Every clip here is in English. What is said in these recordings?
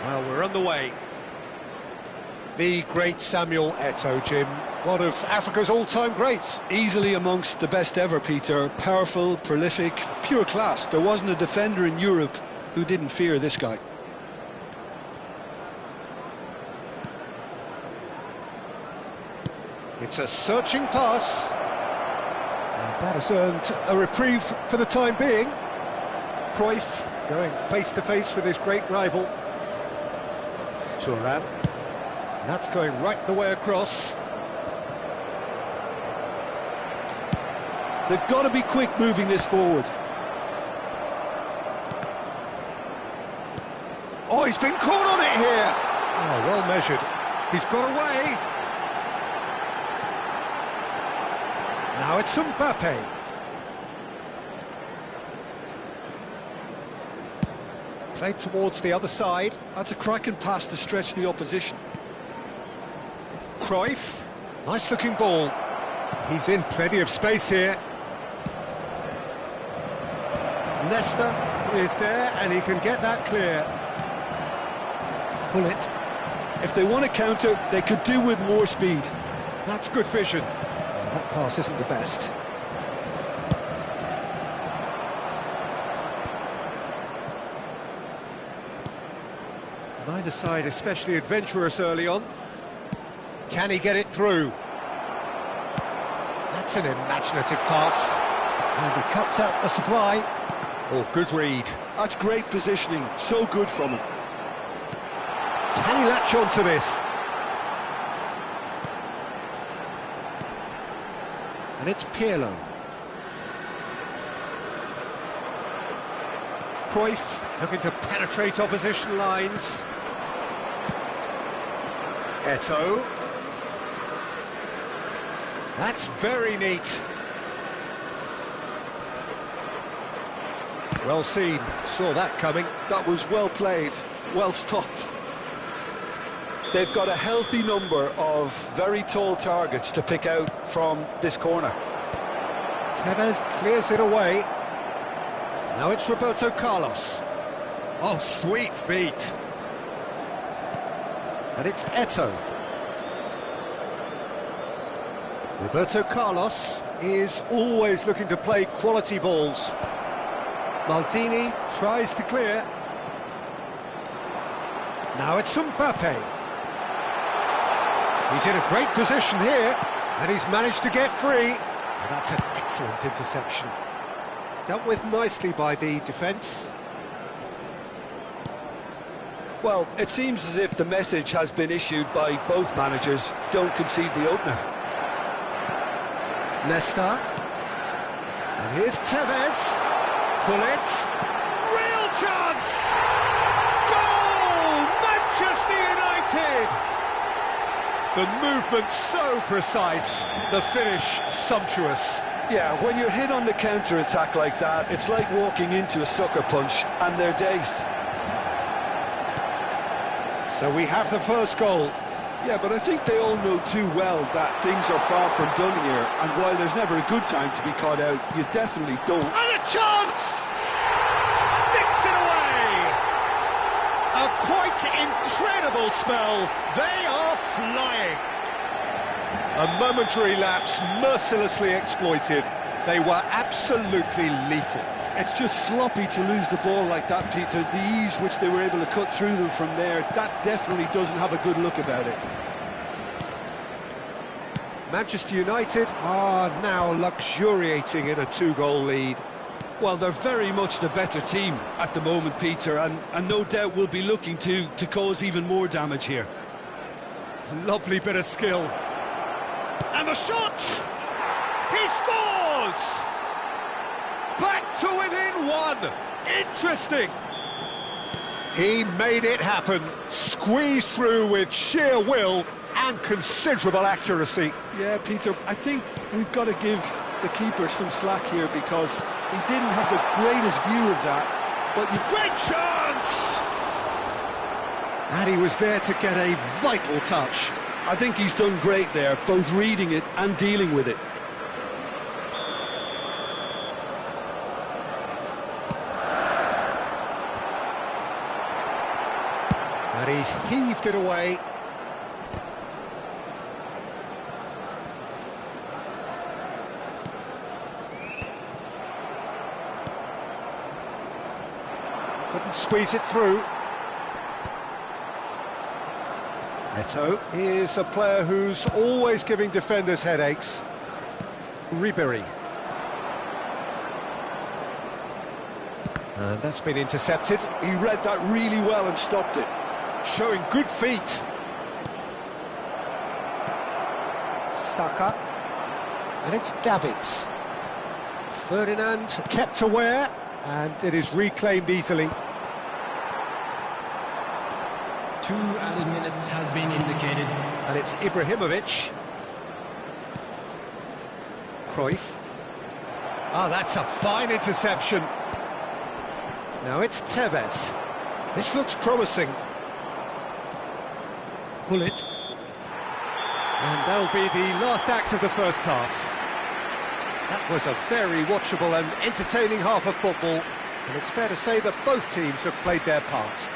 Well, we're on the way. The great Samuel Eto'o, Jim. One of Africa's all-time greats. Easily amongst the best ever, Peter. Powerful, prolific, pure class. There wasn't a defender in Europe who didn't fear this guy. It's a searching pass. And that has earned a reprieve for the time being. Cruyff going face-to-face with his great rival. Thuram. That's going right the way across. They've got to be quick moving this forward. Oh, he's been caught on it here. Oh, well measured. He's got away. Now it's Mbappe. Played towards the other side. That's a cracking pass to stretch the opposition. Cruyff. Nice-looking ball. He's in plenty of space here. Nesta is there, and he can get that clear. Pull it. If they want to counter, they could do with more speed. That's good vision. That pass isn't the best. Neither side especially adventurous early on. Can he get it through? That's an imaginative pass. And he cuts out the supply. Oh, good read. That's great positioning. So good from him. Can he latch on to this? And it's Pirlo. Cruyff looking to penetrate opposition lines. Eto'o. That's very neat. Well seen, saw that coming. That was well played, well stopped. They've got a healthy number of very tall targets to pick out from this corner. Tevez clears it away. Now it's Roberto Carlos. Oh, sweet feet. And it's Eto'o. Roberto Carlos is always looking to play quality balls. Maldini tries to clear. Now it's Mbappe. He's in a great position here, and he's managed to get free. And that's an excellent interception. Dealt with nicely by the defence. Well, it seems as if the message has been issued by both managers: don't concede the opener. Nesta. And here's Tevez. Pull it. Real chance! Goal! Manchester United! The movement so precise, the finish sumptuous. Yeah, when you're hit on the counter-attack like that, it's like walking into a sucker punch, and they're dazed. So we have the first goal. Yeah, but I think they all know too well that things are far from done here, and while there's never a good time to be caught out, you definitely don't. And a chance! Sticks it away! A quite incredible spell. They are flying. A momentary lapse mercilessly exploited. They were absolutely lethal. It's just sloppy to lose the ball like that, Peter. The ease which they were able to cut through them from there, that definitely doesn't have a good look about it. Manchester United are now luxuriating in a two-goal lead. Well, they're very much the better team at the moment, Peter, and no doubt will be looking to cause even more damage here. Lovely bit of skill. And the shot! He scores! Back to within one. Interesting. He made it happen. Squeezed through with sheer will and considerable accuracy. Yeah, Peter, I think we've got to give the keeper some slack here because he didn't have the greatest view of that. But great chance! And he was there to get a vital touch. I think he's done great there, both reading it and dealing with it. And he's heaved it away. Couldn't squeeze it through. Neto is a player who's always giving defenders headaches. Ribery. And that's been intercepted. He read that really well and stopped it. Showing good feet. Saka. And it's Davids. Ferdinand kept aware, and it is reclaimed easily. 2 added minutes has been indicated. And it's Ibrahimovic. Cruyff. Ah, that's a fine interception. Now it's Tevez. This looks promising. Gullit. And that'll be the last act of the first half. That was a very watchable and entertaining half of football, and it's fair to say that both teams have played their part.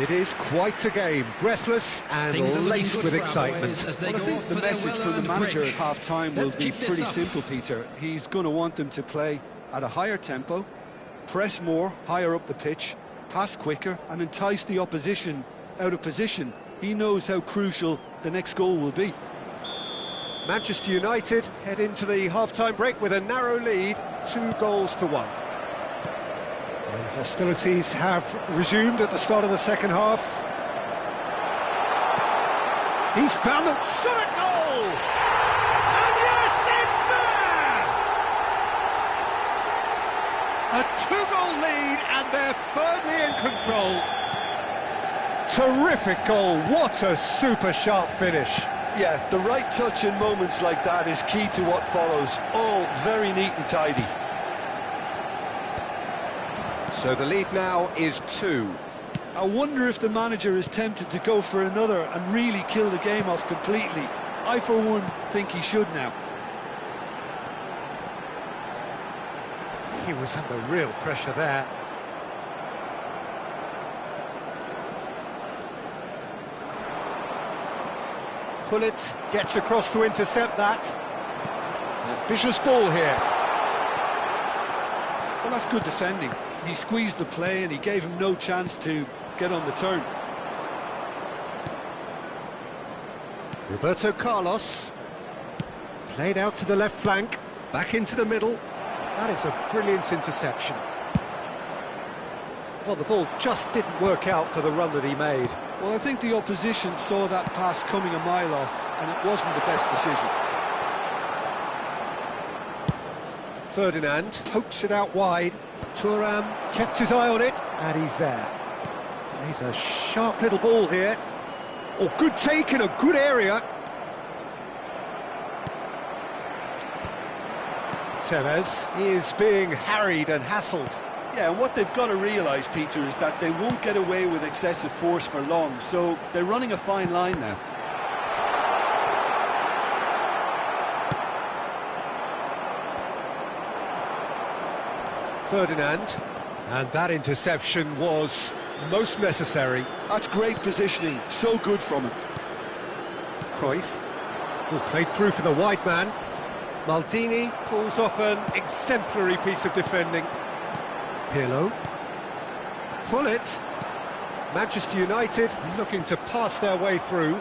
It is quite a game, breathless and laced with excitement. Well, I think the message from the manager at half-time will be pretty simple, Peter. He's going to want them to play at a higher tempo, press more, higher up the pitch, pass quicker, and entice the opposition out of position. He knows how crucial the next goal will be. Manchester United head into the half-time break with a narrow lead, 2-1. And hostilities have resumed at the start of the second half. He's found the shot at goal! And yes, it's there! A 2-goal lead, and they're firmly in control. Terrific goal, what a super sharp finish. Yeah, the right touch in moments like that is key to what follows. All very neat and tidy. So the lead now is 2. I wonder if the manager is tempted to go for another and really kill the game off completely. I, for one, think he should now. He was under real pressure there. Gullit gets across to intercept that. Ambitious ball here. Well, that's good defending. He squeezed the play and he gave him no chance to get on the turn. Roberto Carlos. Played out to the left flank, back into the middle. That is a brilliant interception. Well, the ball just didn't work out for the run that he made. Well, I think the opposition saw that pass coming a mile off, and it wasn't the best decision. Ferdinand pokes it out wide. Thuram kept his eye on it, and he's there. He's a sharp little ball here. Oh, good take in a good area. Tevez is being harried and hassled. Yeah, and what they've got to realise, Peter, is that they won't get away with excessive force for long, so they're running a fine line now. Ferdinand, and that interception was most necessary. That's great positioning, so good from him. Cruyff will play through for the wide man. Maldini pulls off an exemplary piece of defending. Pirlo. Gullit. Manchester United looking to pass their way through.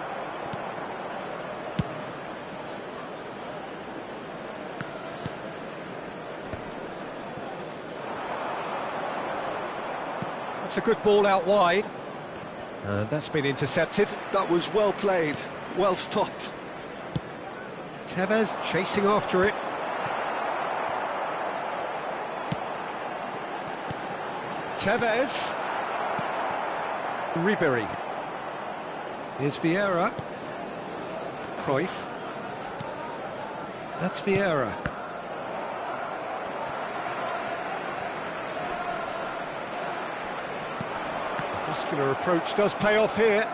That's a good ball out wide. And that's been intercepted. That was well played, well stopped. Tevez chasing after it. Tevez. Ribery. Here's Vieira. Cruyff. That's Vieira. The muscular approach does pay off here.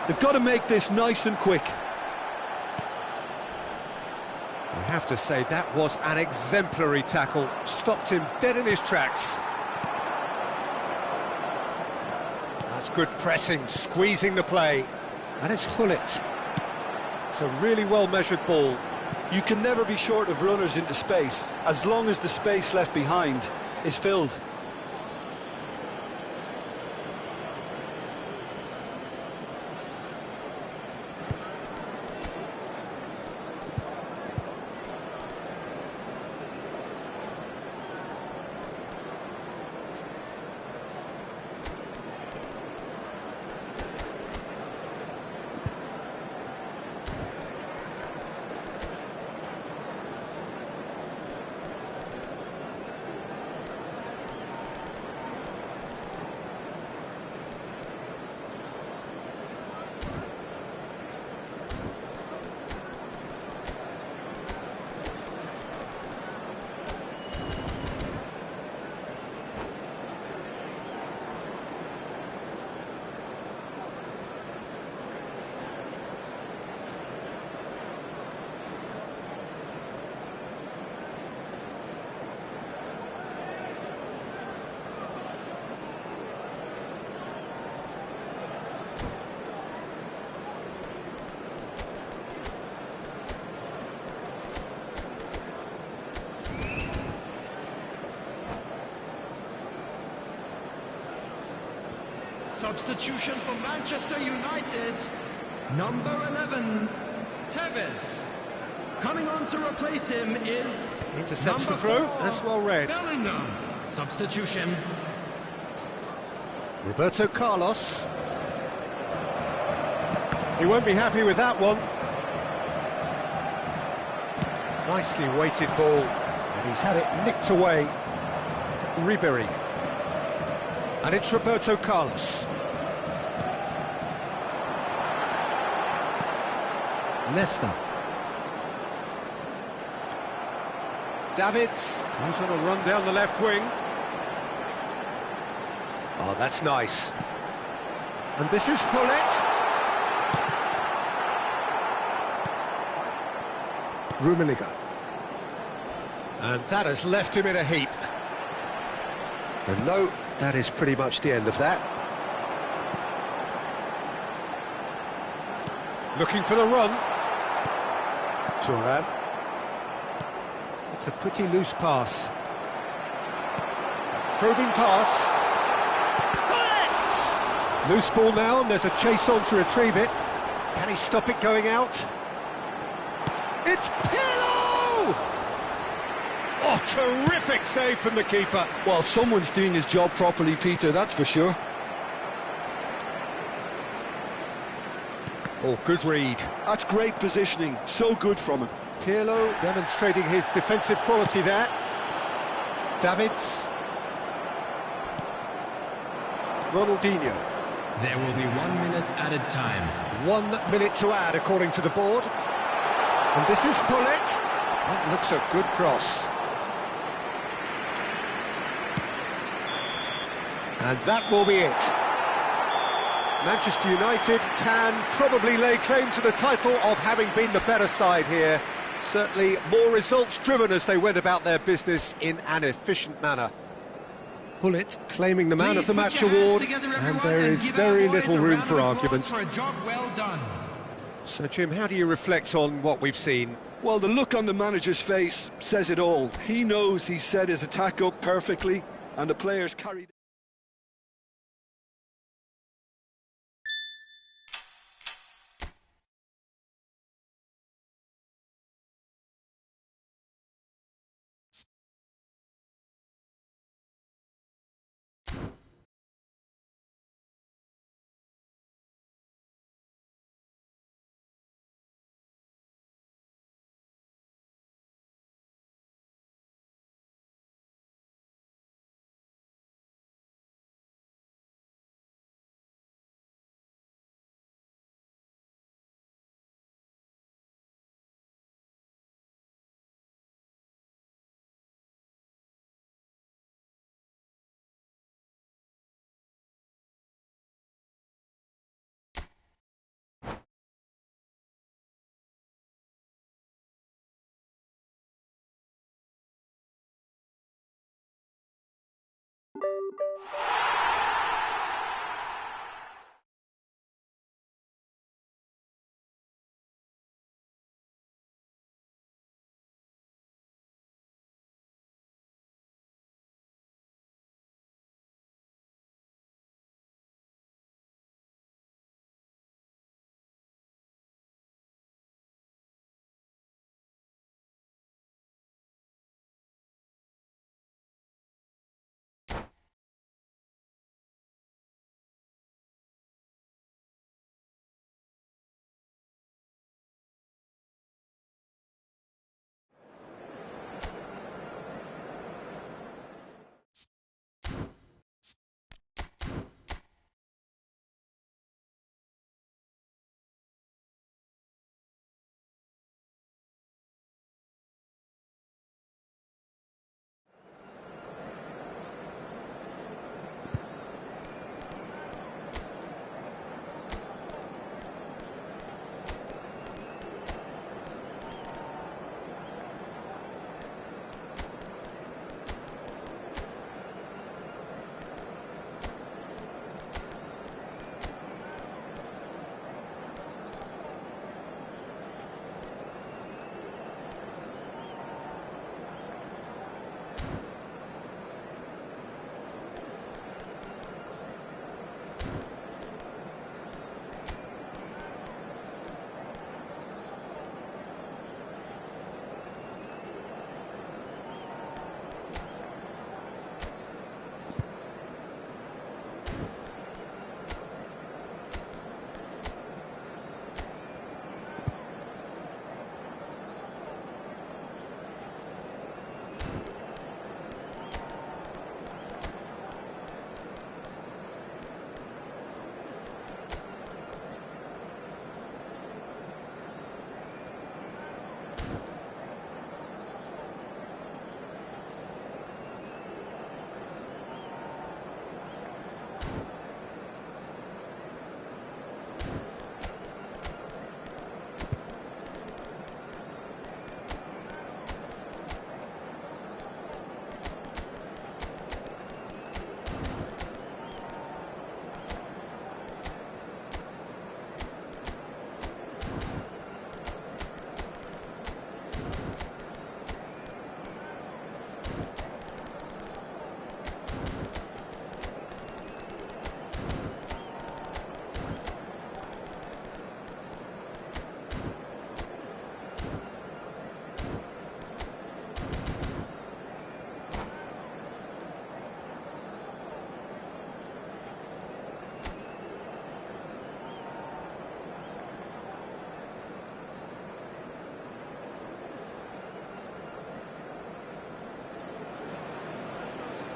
They've got to make this nice and quick. I have to say, that was an exemplary tackle. Stopped him dead in his tracks. That's good pressing, squeezing the play. And it's Hullet. It's a really well-measured ball. You can never be short of runners into space, as long as the space left behind is filled. Substitution for Manchester United. Number 11, Tevez. Coming on to replace him is Intercepts the number throw. 4, That's well read. Bellingham. Substitution. Roberto Carlos. He won't be happy with that one. Nicely weighted ball. And he's had it nicked away. Ribery. And it's Roberto Carlos. Nesta. Davids, who's on a run down the left wing. Oh, that's nice. And this is Hullet. Rummenigge. And that has left him in a heap. And no, that is pretty much the end of that. Looking for the run. Thuram. It's a pretty loose pass. Probing pass. Hullet! Loose ball now, and there's a chase on to retrieve it. Can he stop it going out? It's Pirlo! Oh, terrific save from the keeper. Well, someone's doing his job properly, Peter, that's for sure. Oh, good read. That's great positioning, so good from him. Pirlo demonstrating his defensive quality there. Davids. Ronaldinho. There will be 1 minute added time. 1 minute to add, according to the board. And this is Hullet. That looks a good cross. And that will be it. Manchester United can probably lay claim to the title of having been the better side here. Certainly more results-driven as they went about their business in an efficient manner. Hullet claiming the Man of the Match award, and there is very little room for argument. For a job well done. So, Jim, how do you reflect on what we've seen? Well, the look on the manager's face says it all. He knows he set his attack up perfectly, and the players carried...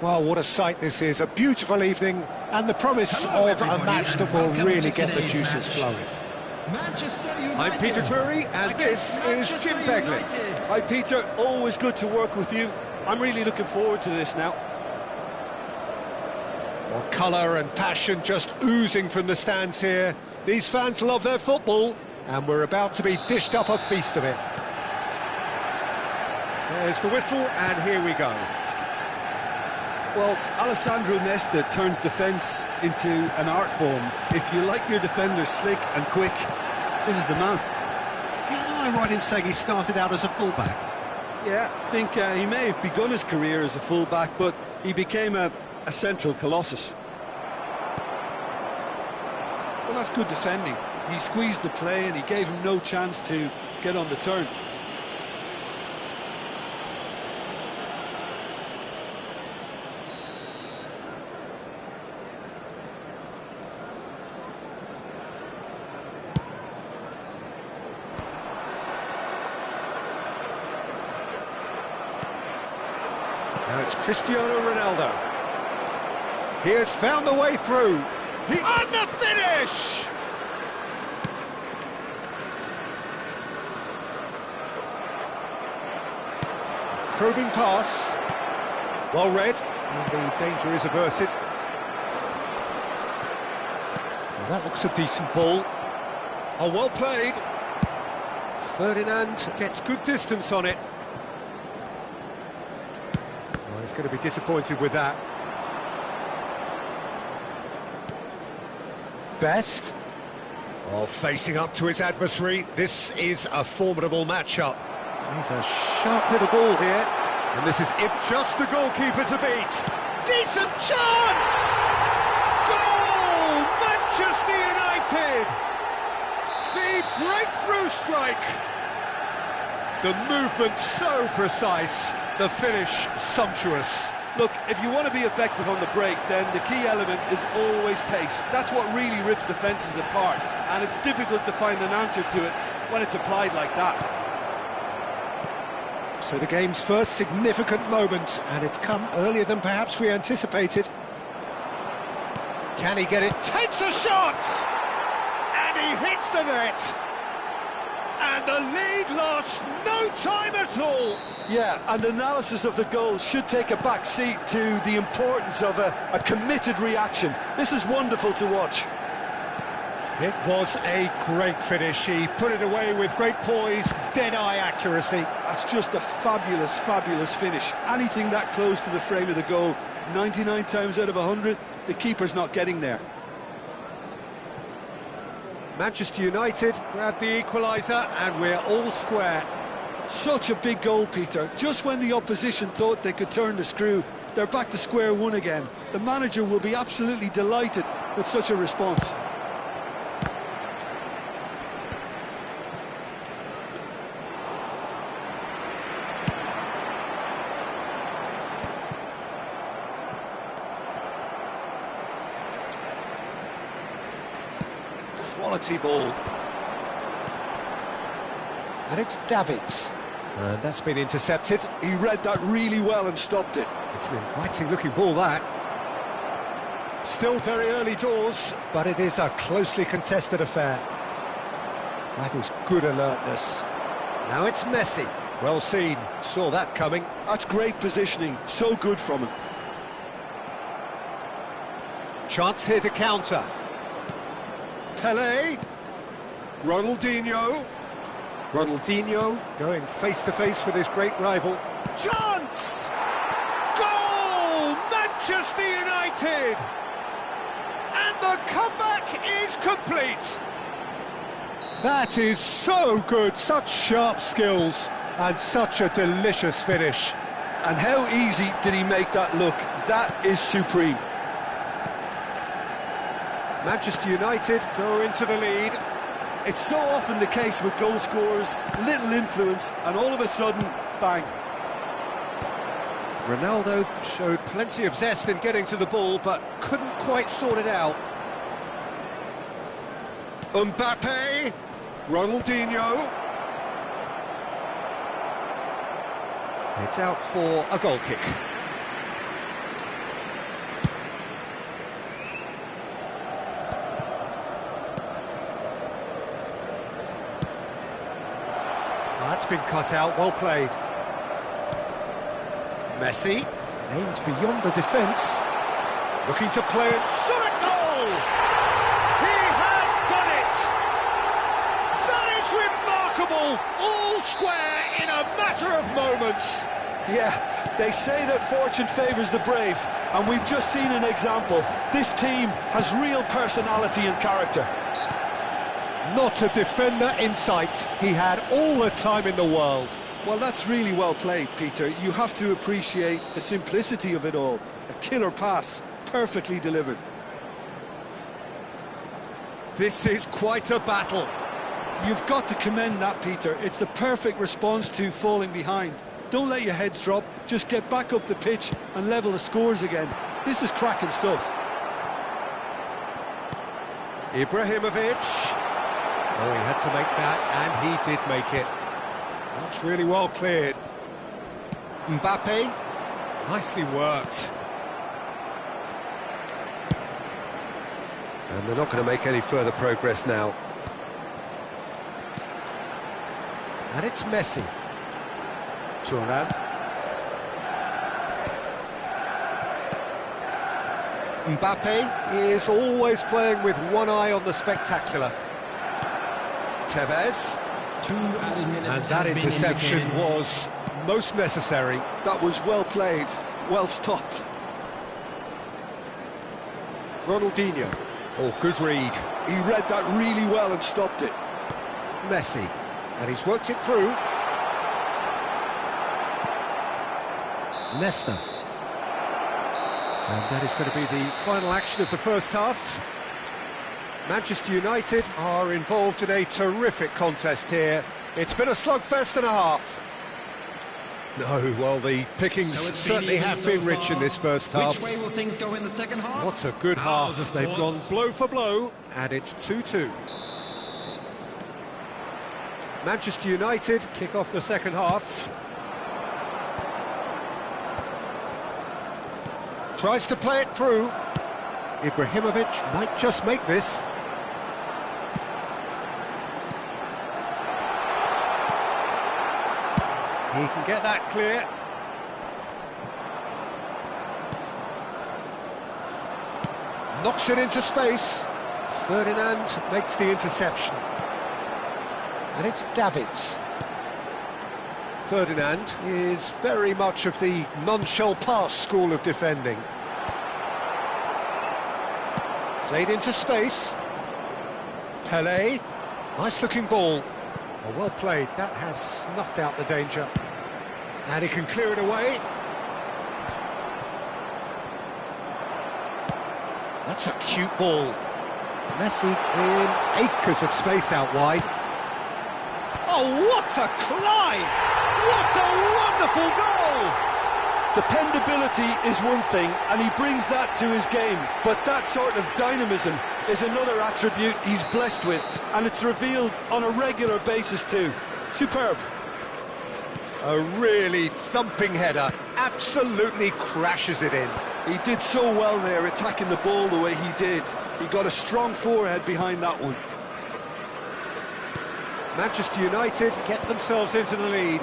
Well, what a sight this is, a beautiful evening, and the promise Hello, of a everybody, match that and will welcome really to get the today's juices match. flowing. Manchester United. I'm Peter Drury, and this is Manchester Jim Begley. United. Hi, Peter. Always good to work with you. I'm really looking forward to this now. Well, colour and passion just oozing from the stands here. These fans love their football, and we're about to be dished up a feast of it. There's the whistle, and here we go. Well, Alessandro Nesta turns defence into an art form. If you like your defenders slick and quick, this is the man. Yeah, am I right in saying he started out as a fullback? Yeah, I think he may have begun his career as a fullback, but he became a central colossus. Well, that's good defending. He squeezed the play and he gave him no chance to get on the turn. Now it's Cristiano Ronaldo. He has found the way through. And the finish! Probing pass. Well read, and the danger is averted. Well, that looks a decent ball. Oh, well played. Ferdinand gets good distance on it. Well, he's going to be disappointed with that. Best. Oh, facing up to his adversary. This is a formidable matchup. He's a sharp little ball here. And this is it. Just the goalkeeper to beat. Decent chance! Goal! Manchester United! The breakthrough strike. The movement so precise. The finish sumptuous. Look, if you want to be effective on the break, then the key element is always pace. That's what really rips defences apart, and it's difficult to find an answer to it when it's applied like that. So the game's first significant moment, and it's come earlier than perhaps we anticipated. Can he get it? Takes a shot! And he hits the net! And the lead lost no time at all! Yeah, and analysis of the goal should take a back seat to the importance of a committed reaction. This is wonderful to watch. It was a great finish. He put it away with great poise, dead-eye accuracy. That's just a fabulous, fabulous finish. Anything that close to the frame of the goal, 99 times out of 100, the keeper's not getting there. Manchester United grab the equaliser, and we're all square. Such a big goal, Peter. Just when the opposition thought they could turn the screw, they're back to square one again. The manager will be absolutely delighted with such a response. Quality ball. And it's Davids. And that's been intercepted. He read that really well and stopped it. It's an inviting looking ball, that. Still very early doors, but it is a closely contested affair. That is good alertness. Now it's Messi. Well seen, saw that coming. That's great positioning, so good from him. Chance here to counter. Pele. Ronaldinho. Ronaldinho going face-to-face with his great rival. Chance! Goal! Manchester United! And the comeback is complete! That is so good, such sharp skills, and such a delicious finish. And how easy did he make that look? That is supreme. Manchester United go into the lead. It's so often the case with goal scorers, little influence, and all of a sudden, bang. Ronaldo showed plenty of zest in getting to the ball, but couldn't quite sort it out. Mbappe, Ronaldinho. It's out for a goal kick. That's been cut out, well played. Messi, aimed beyond the defence. Looking to play it, shot a goal! He has done it! That is remarkable! All square in a matter of moments. Yeah, they say that fortune favours the brave, and we've just seen an example. This team has real personality and character. Not a defender in sight. He had all the time in the world. Well, that's really well played, Peter. You have to appreciate the simplicity of it all. A killer pass, perfectly delivered. This is quite a battle. You've got to commend that, Peter. It's the perfect response to falling behind. Don't let your heads drop, just get back up the pitch and level the scores again. This is cracking stuff. Ibrahimovic. Oh, he had to make that, and he did make it. That's really well cleared. Mbappe. Nicely worked. And they're not going to make any further progress now. And it's Messi. Thuram. Mbappe is always playing with one eye on the spectacular. Tevez. 2 added minutes. And that interception was most necessary. That was well played, well stopped. Ronaldinho. Oh, good read. He read that really well and stopped it. Messi. And he's worked it through. Nesta. And that is going to be the final action of the first half. Manchester United are involved in a terrific contest here. It's been a slugfest and a half. No, well, the pickings certainly have been rich in this first half. Which way will things go in the second half? What a good half. They've gone blow for blow, and it's 2-2. Manchester United kick off the second half. Tries to play it through. Ibrahimovic might just make this. He can get that clear. Knocks it into space. Ferdinand makes the interception. And it's Davids. Ferdinand is very much of the none-shall-pass school of defending. Played into space. Pelé. Nice-looking ball. Oh, well played. That has snuffed out the danger. And he can clear it away. That's a cute ball. Messi in acres of space out wide. Oh, what a climb! What a wonderful goal! Dependability is one thing, and he brings that to his game, but that sort of dynamism is another attribute he's blessed with, and it's revealed on a regular basis too. Superb. A really thumping header, absolutely crashes it in. He did so well there, attacking the ball the way he did. He got a strong forehead behind that one. Manchester United get themselves into the lead.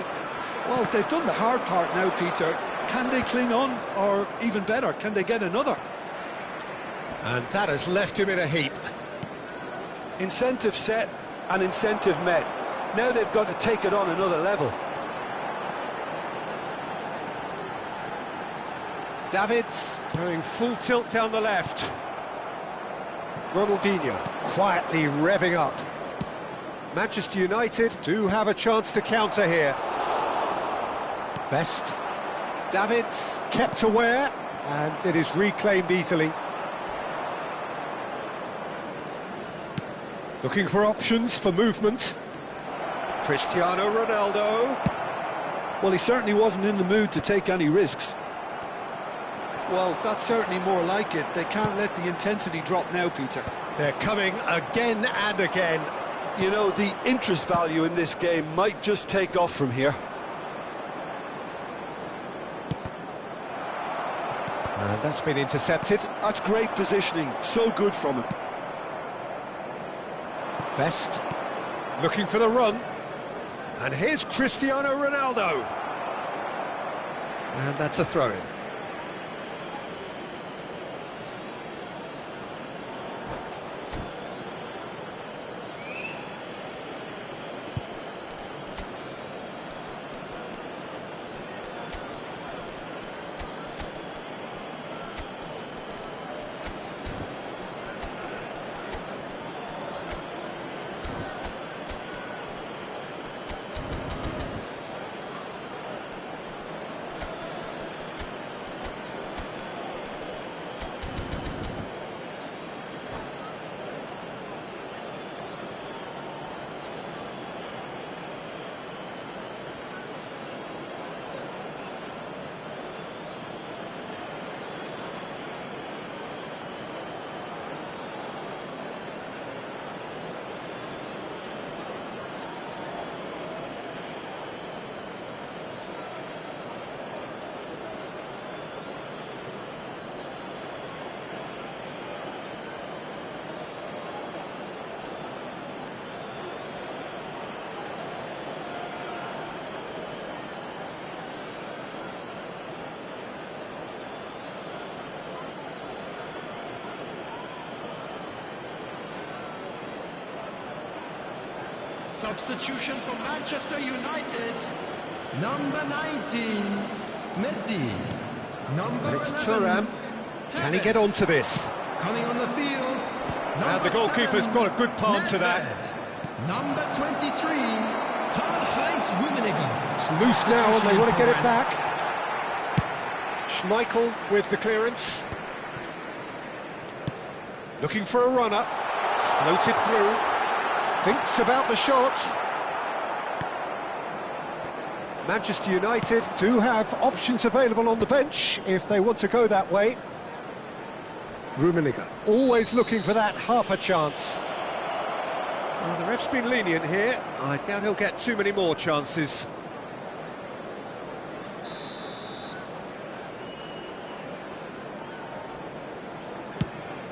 Well, they've done the hard part now, Peter. Can they cling on, or even better, can they get another? And that has left him in a heap. Incentive set and incentive met. Now they've got to take it on another level. Davids going full tilt down the left. Ronaldinho quietly revving up. Manchester United do have a chance to counter here. Best. Davids kept aware, and it is reclaimed easily. Looking for options for movement. Cristiano Ronaldo. Well, he certainly wasn't in the mood to take any risks. Well, that's certainly more like it. They can't let the intensity drop now, Peter. They're coming again and again. You know, the interest value in this game might just take off from here. And that's been intercepted. That's great positioning, so good from him. Best looking for the run. And here's Cristiano Ronaldo. And that's a throw-in. Substitution for Manchester United. Number 19, Messi. Number It's 11, Thuram. Can he get onto this? Coming on the field. And the goalkeeper's got a good palm to that. Number 23, Karl-Heinz Rummenigge. It's loose now and they want to get it back. Schmeichel with the clearance. Looking for a run-up. Floated through. Thinks about the shot. Manchester United do have options available on the bench if they want to go that way. Rummenigge always looking for that half a chance. Well, the ref's been lenient here. I doubt he'll get too many more chances.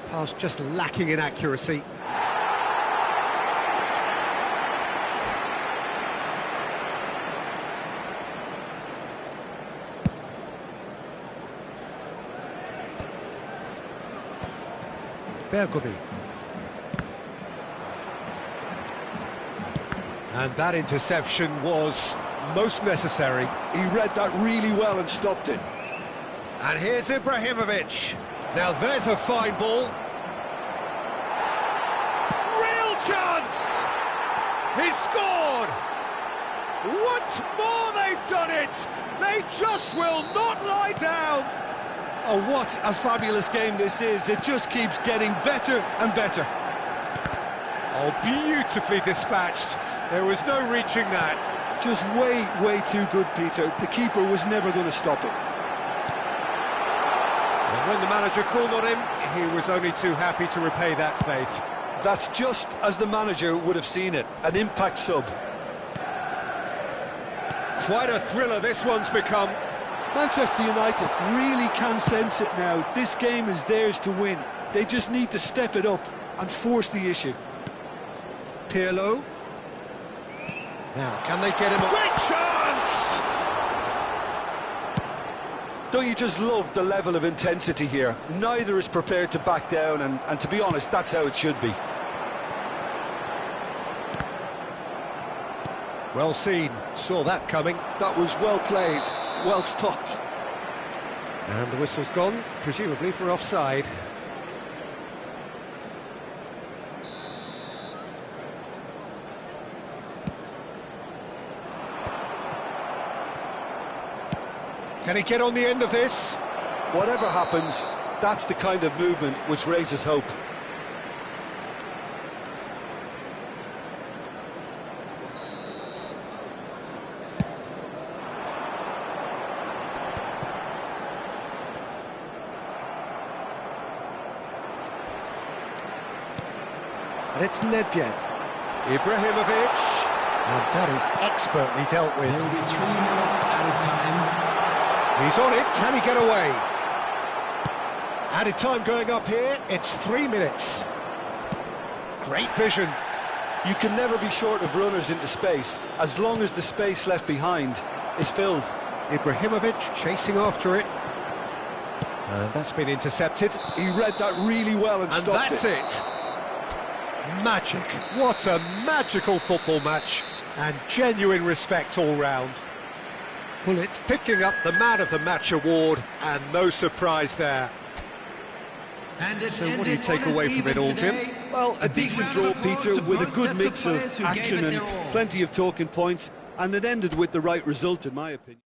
Pass just lacking in accuracy. Bergobi. And that interception was most necessary. He read that really well and stopped it. And here's Ibrahimovic. Now there's a fine ball. Real chance! He's scored! Once more they've done it! They just will not lie down! Oh, what a fabulous game this is. It just keeps getting better and better. Oh, beautifully dispatched. There was no reaching that. Just way too good, Peter. The keeper was never going to stop it. And when the manager called on him, he was only too happy to repay that faith. That's just as the manager would have seen it. An impact sub. Quite a thriller this one's become. Manchester United really can sense it now. This game is theirs to win. They just need to step it up and force the issue. Pirlo. Now, can they get him a great chance? Don't you just love the level of intensity here? Neither is prepared to back down, and to be honest, that's how it should be. Well seen, saw that coming. That was well played, well stopped. And the whistle's gone, presumably for offside. Can he get on the end of this? Whatever happens, that's the kind of movement which raises hope. And it's Nedved. Ibrahimovic. And that is expertly dealt with. There will be 3 minutes added time. He's on it, can he get away? Added time going up here, it's 3 minutes. Great vision. You can never be short of runners into space, as long as the space left behind is filled. Ibrahimovic chasing after it. And that's been intercepted. He read that really well and stopped that's it. Magic. What a magical football match. And genuine respect all round. Bullet picking up the Man of the Match award, and no surprise there. So what do you take away from it all, Jim? Well, a decent draw, Peter, with a good mix of action and plenty of talking points, and it ended with the right result, in my opinion.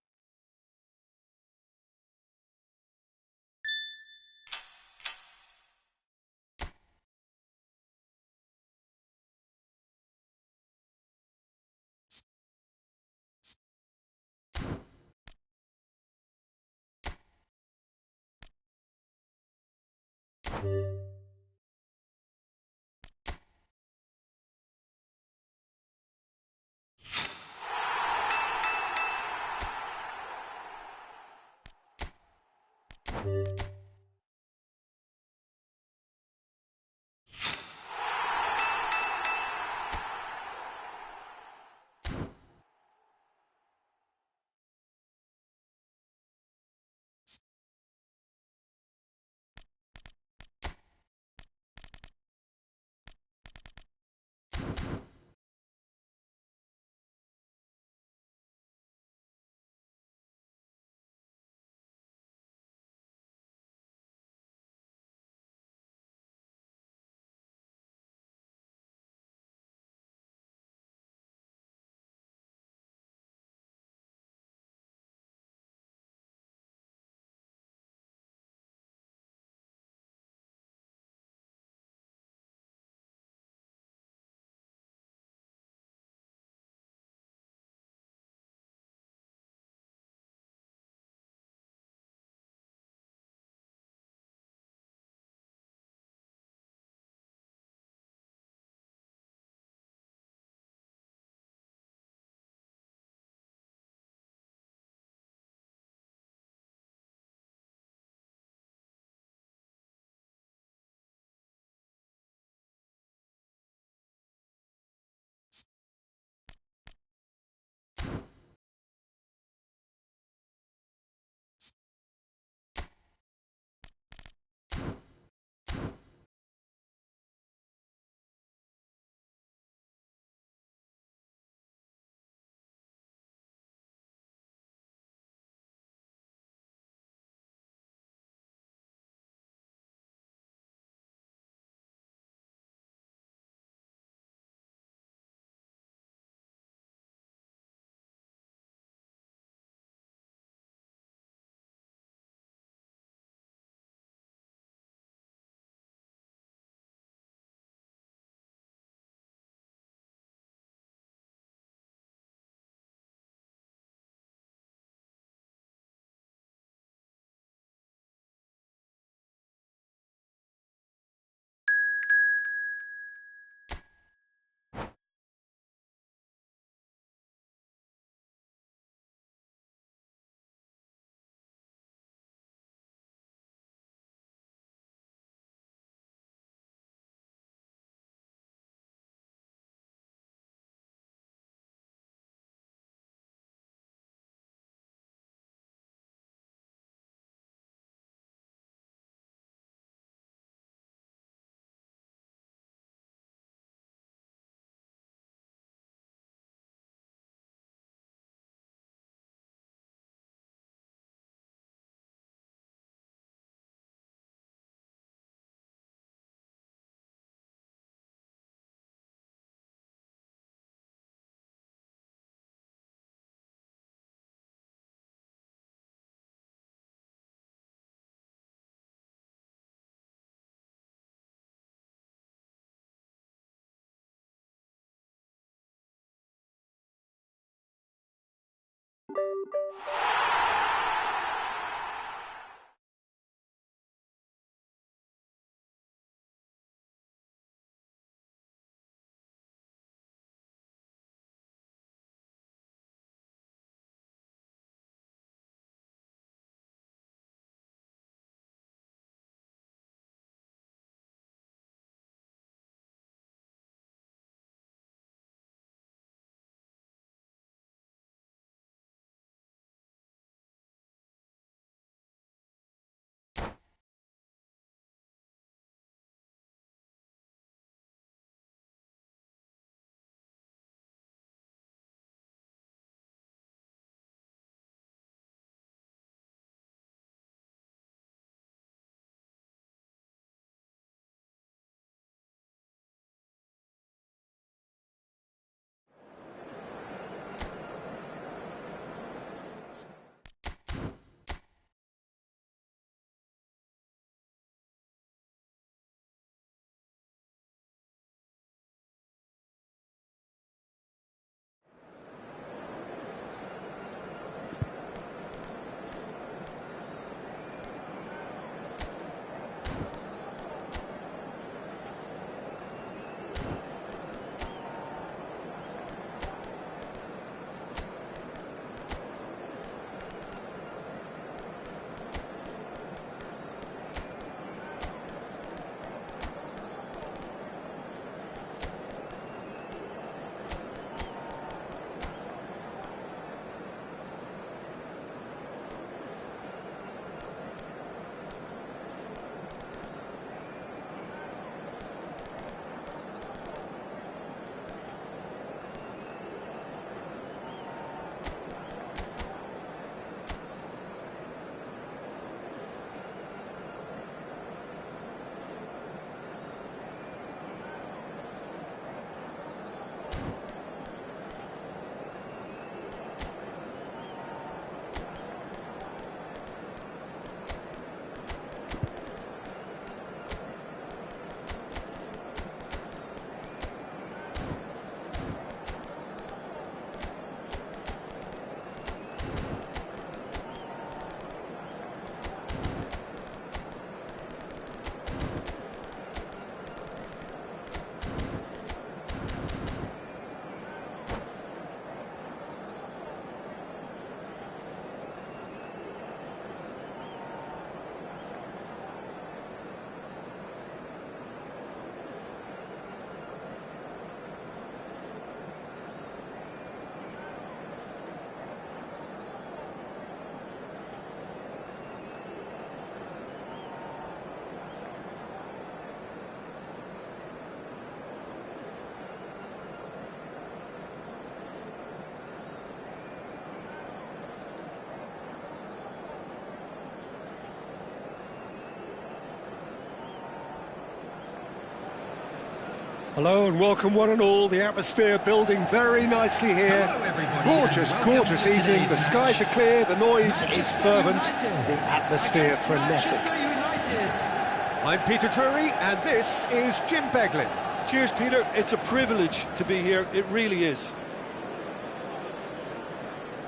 Hello and welcome one and all. The atmosphere building very nicely here. Hello, everybody, Gorgeous, and welcome gorgeous to evening. today's The skies are match. clear, the noise is fervent, Manchester United the atmosphere against frenetic. Manchester United. I'm Peter Drury and this is Jim Beglin. Cheers, Peter. It's a privilege to be here. It really is.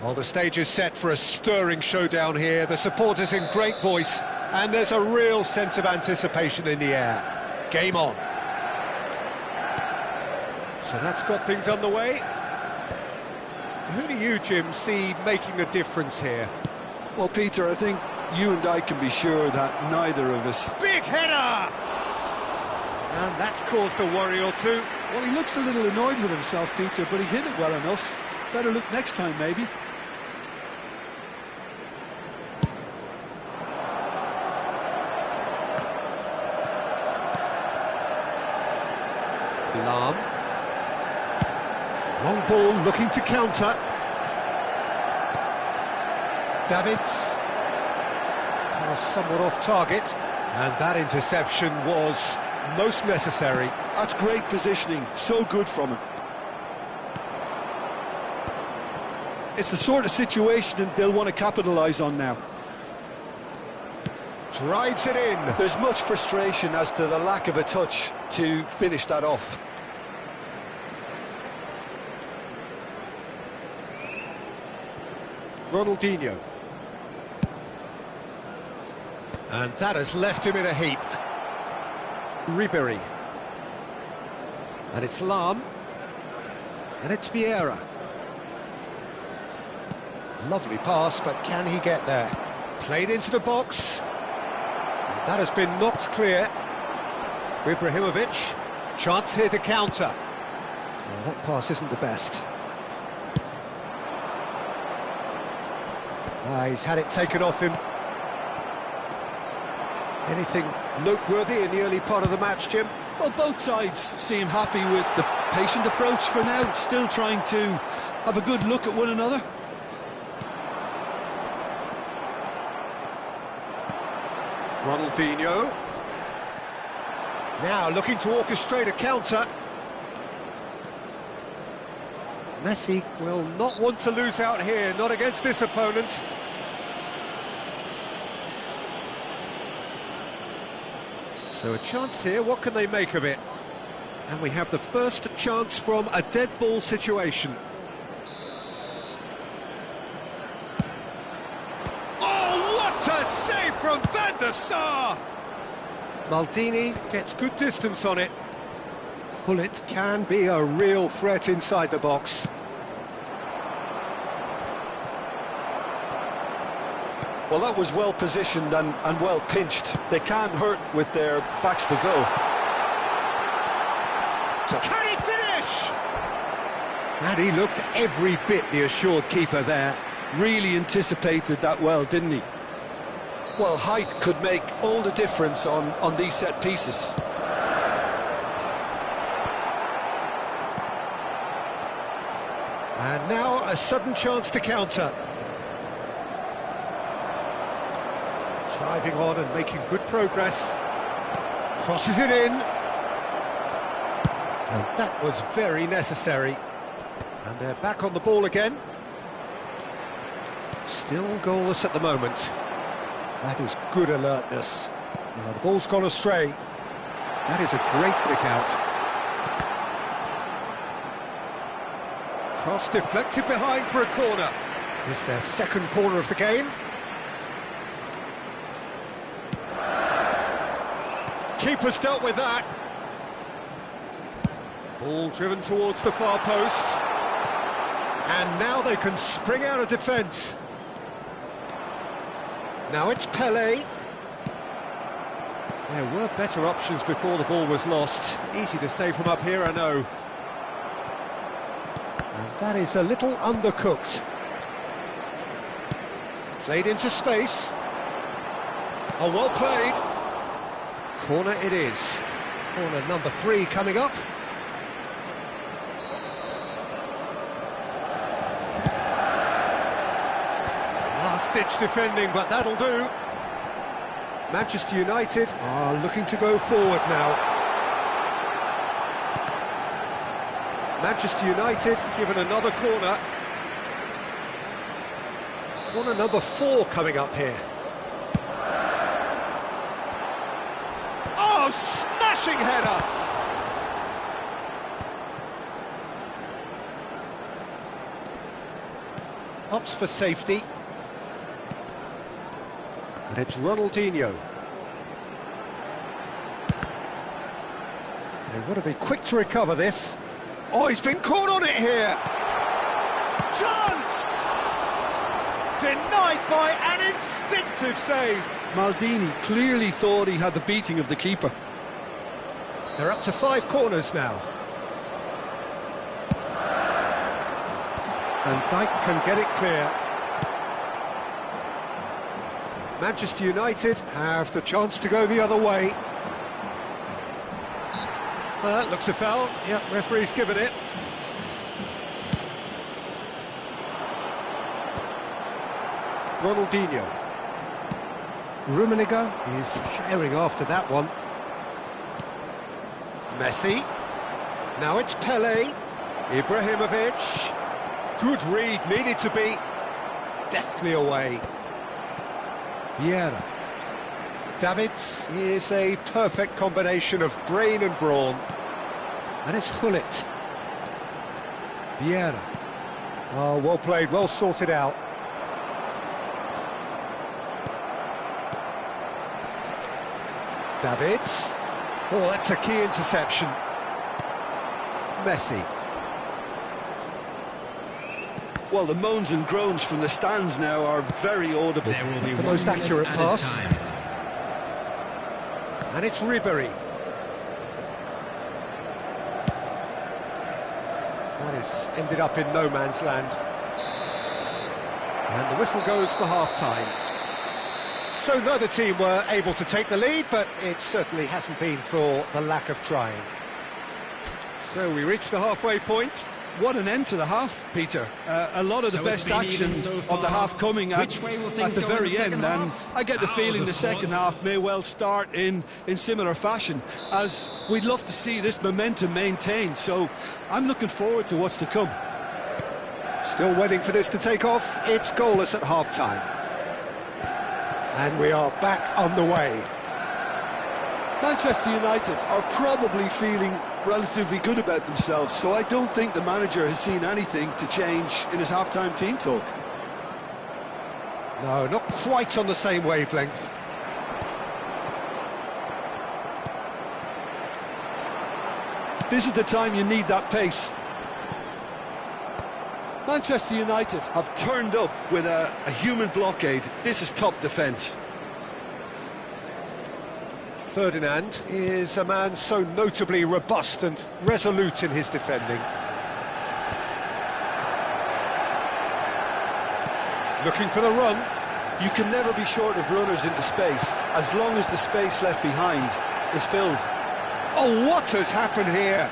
Well, the stage is set for a stirring showdown here. The supporters in great voice, and there's a real sense of anticipation in the air. Game on. So that's got things underway. Who do you, Jim, see making a difference here? Well, Peter, I think you and I can be sure that neither of us... Big header! And that's caused a worry or two. Well, he looks a little annoyed with himself, Peter, but he hit it well enough. Better look next time, maybe. Lam. Long ball looking to counter. Davids. Pass somewhat off target. And that interception was most necessary. That's great positioning. So good from him. It's the sort of situation that they'll want to capitalise on now. Drives it in. There's much frustration as to the lack of a touch to finish that off. Ronaldinho. And that has left him in a heap. Ribery. And it's Lam. And it's Vieira. Lovely pass, but can he get there? Played into the box. And that has been knocked clear. Ibrahimovic. Chance here to counter. Well, that pass isn't the best. He's had it taken off him. Anything noteworthy in the early part of the match, Jim? Well, both sides seem happy with the patient approach for now, still trying to have a good look at one another. Ronaldinho. Now looking to orchestrate a counter. Messi will not want to lose out here, not against this opponent. So a chance here, what can they make of it? And we have the first chance from a dead ball situation. Oh, what a save from Van der Sar! Maldini gets good distance on it. Bullet can be a real threat inside the box. Well, that was well positioned and well pinched. They can't hurt with their backs to go. Can he finish? And he looked every bit the assured keeper there. Really anticipated that well, didn't he? Well, height could make all the difference on these set pieces. And now a sudden chance to counter. Driving on and making good progress. Crosses it in. And that was very necessary. And they're back on the ball again. Still goalless at the moment. That is good alertness. Now the ball's gone astray. That is a great pick out. Cross deflected behind for a corner. Is their second corner of the game. Keeper's dealt with that. Ball driven towards the far post. And now they can spring out of defence. Now it's Pelé. There were better options before the ball was lost. Easy to say from up here, I know. And that is a little undercooked. Played into space. Oh, well played. Corner it is. Corner number 3 coming up. Last-ditch defending, but that'll do. Manchester United are looking to go forward now. Manchester United given another corner. Corner number 4 coming up here. Oh, smashing header! Opts for safety. And it's Ronaldinho. They want to be quick to recover this. Oh, he's been caught on it here! Chance! Denied by an instinctive save. Maldini clearly thought he had the beating of the keeper. They're up to 5 corners now. And Dijk can get it clear. Manchester United have the chance to go the other way. Well, that looks a foul. Yep, referee's given it. Ronaldinho. Rummenigge is herring after that one. Messi. Now it's Pele. Ibrahimovic. Good read, needed to be deftly away. Vieira. Davids is a perfect combination of brain and brawn. And it's Gullit. Vieira. Oh, well played, well sorted out. Davids. Oh, that's a key interception. Messi. Well, the moans and groans from the stands now are very audible. There will be The one most minute accurate added pass. time. And it's Ribery. That has ended up in no man's land. And the whistle goes for half-time. So neither team were able to take the lead, but it certainly hasn't been for the lack of trying. So we reach the halfway point. What an end to the half, Peter. A lot of the So best it's been action even so of the far. half coming at Which way will the things go in very the end, second and half? I get the feeling Ours, the of second course. half may well start in similar fashion, as we'd love to see this momentum maintained, so I'm looking forward to what's to come. Still waiting for this to take off. It's goalless at half-time. And we are back on the way. Manchester United are probably feeling relatively good about themselves, so I don't think the manager has seen anything to change in his half-time team talk. No, not quite on the same wavelength. This is the time you need that pace. Manchester United have turned up with a human blockade. This is top defence. Ferdinand is a man so notably robust and resolute in his defending. Looking for the run. You can never be short of runners into space, as long as the space left behind is filled. Oh, what has happened here?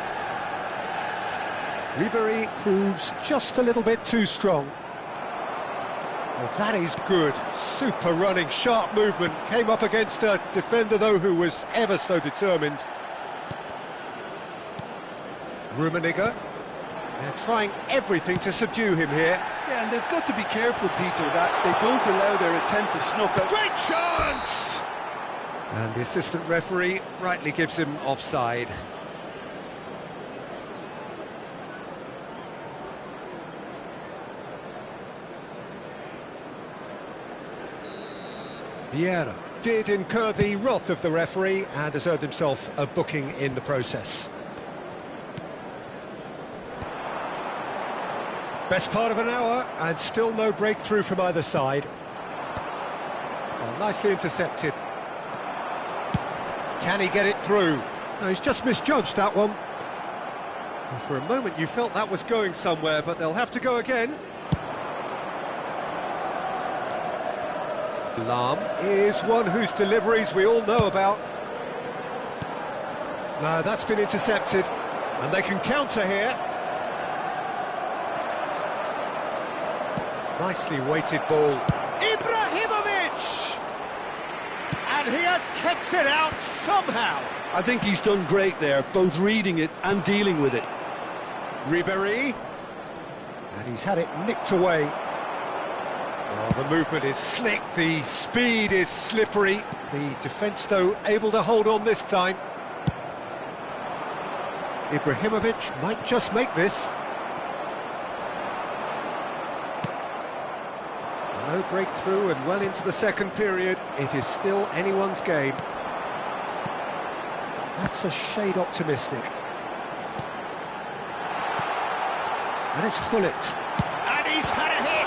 Ribery proves just a little bit too strong. Well, that is good. Super running, sharp movement. Came up against a defender, though, who was ever so determined. Rummenigge. They're trying everything to subdue him here. Yeah, and they've got to be careful, Peter, that they don't allow their attempt to snuff out. Great chance! And the assistant referee rightly gives him offside. Vieira did incur the wrath of the referee and has earned himself a booking in the process. Best part of an hour and still no breakthrough from either side. Well, nicely intercepted. Can he get it through? No, he's just misjudged that one. And for a moment you felt that was going somewhere, but they'll have to go again. Lahm is one whose deliveries we all know about. No, that's been intercepted, and they can counter here. Nicely weighted ball. Ibrahimovic! And he has kicked it out somehow. I think he's done great there, both reading it and dealing with it. Ribéry. And he's had it nicked away. Oh, the movement is slick, the speed is slippery. The defence, though, able to hold on this time. Ibrahimovic might just make this. No breakthrough and well into the second period. It is still anyone's game. That's a shade optimistic. And it's Hullet. And he's had a hit!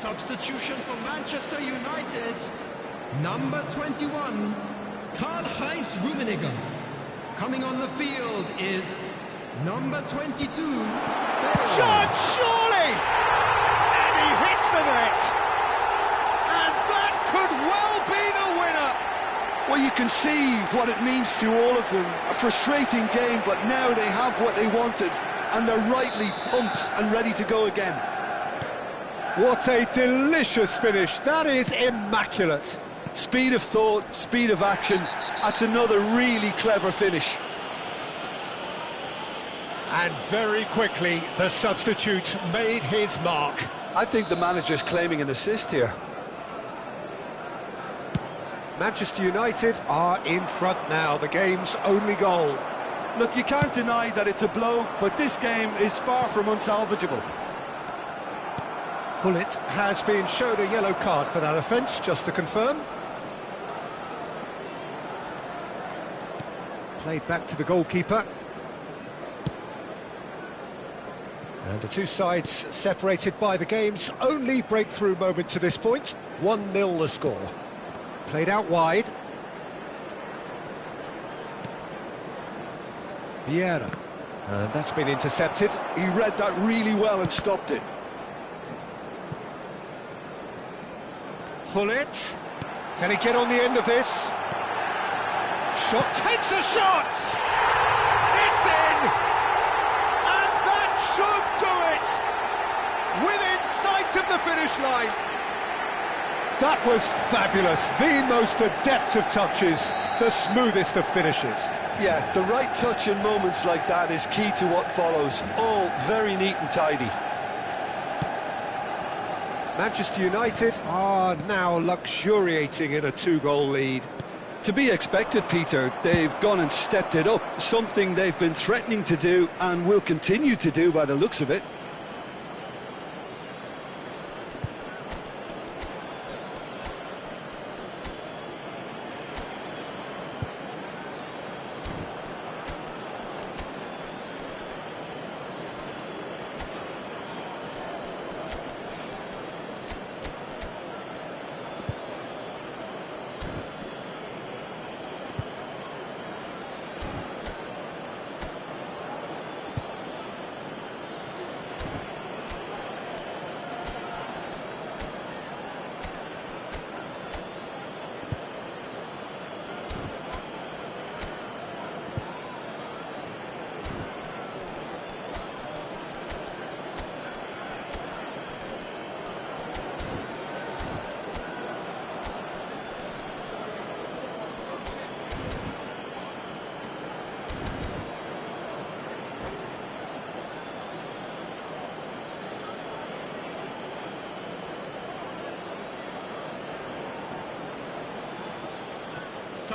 Substitution for Manchester United. Number 21, Karl-Heinz Rummenigge. Coming on the field is number 22, Shot, surely! And he hits the net! And that could well be the winner! Well, you can see what it means to all of them. A frustrating game, but now they have what they wanted, and they're rightly pumped and ready to go again. What a delicious finish. That is immaculate. Speed of thought, speed of action. That's another really clever finish. And very quickly, the substitute made his mark. I think the manager's claiming an assist here. Manchester United are in front now, the game's only goal. Look, you can't deny that it's a blow, but this game is far from unsalvageable. Hullet has been shown a yellow card for that offence, just to confirm. Played back to the goalkeeper. And the two sides separated by the game's only breakthrough moment to this point. 1-0 the score. Played out wide. Vieira. And that's been intercepted. He read that really well and stopped it. Hullet. Can he get on the end of this? Shot, takes a shot! It's in! And that should do it! Within sight of the finish line. That was fabulous. The most adept of touches, the smoothest of finishes. Yeah, the right touch in moments like that is key to what follows. All very neat and tidy. Manchester United are now luxuriating in a 2-goal lead. To be expected, Peter. They've gone and stepped it up, something they've been threatening to do and will continue to do by the looks of it.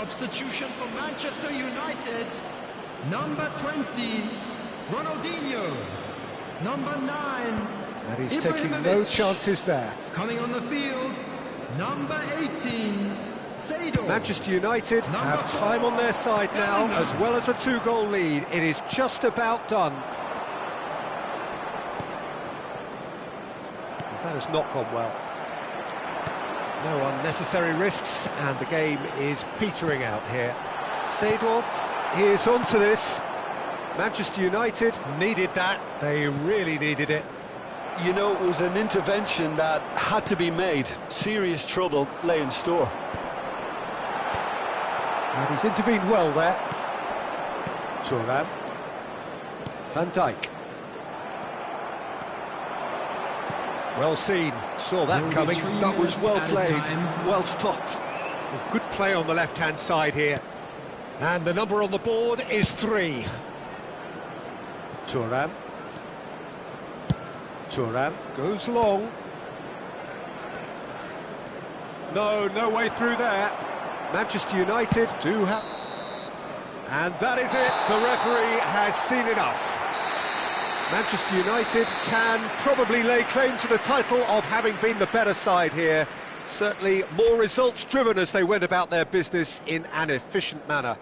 Substitution for Manchester United. Number 20, Ronaldinho. Number 9, And he's taking no chances there. coming on the field, number 18, Seydorf. Manchester United have time on their side now, as well as a 2-goal lead. It is just about done. That has not gone well. No unnecessary risks, and the game is petering out here. Seydorf is onto this. Manchester United needed that. They really needed it. You know, it was an intervention that had to be made. Serious trouble lay in store. And he's intervened well there. Thuram. Van Dijk. Well seen, saw that coming. That was well played, well stopped. Good play on the left-hand side here. And the number on the board is 3. Thuram. Thuram goes long. No way through there. Manchester United do have... And that is it, the referee has seen enough. Manchester United can probably lay claim to the title of having been the better side here. Certainly more results-driven as they went about their business in an efficient manner.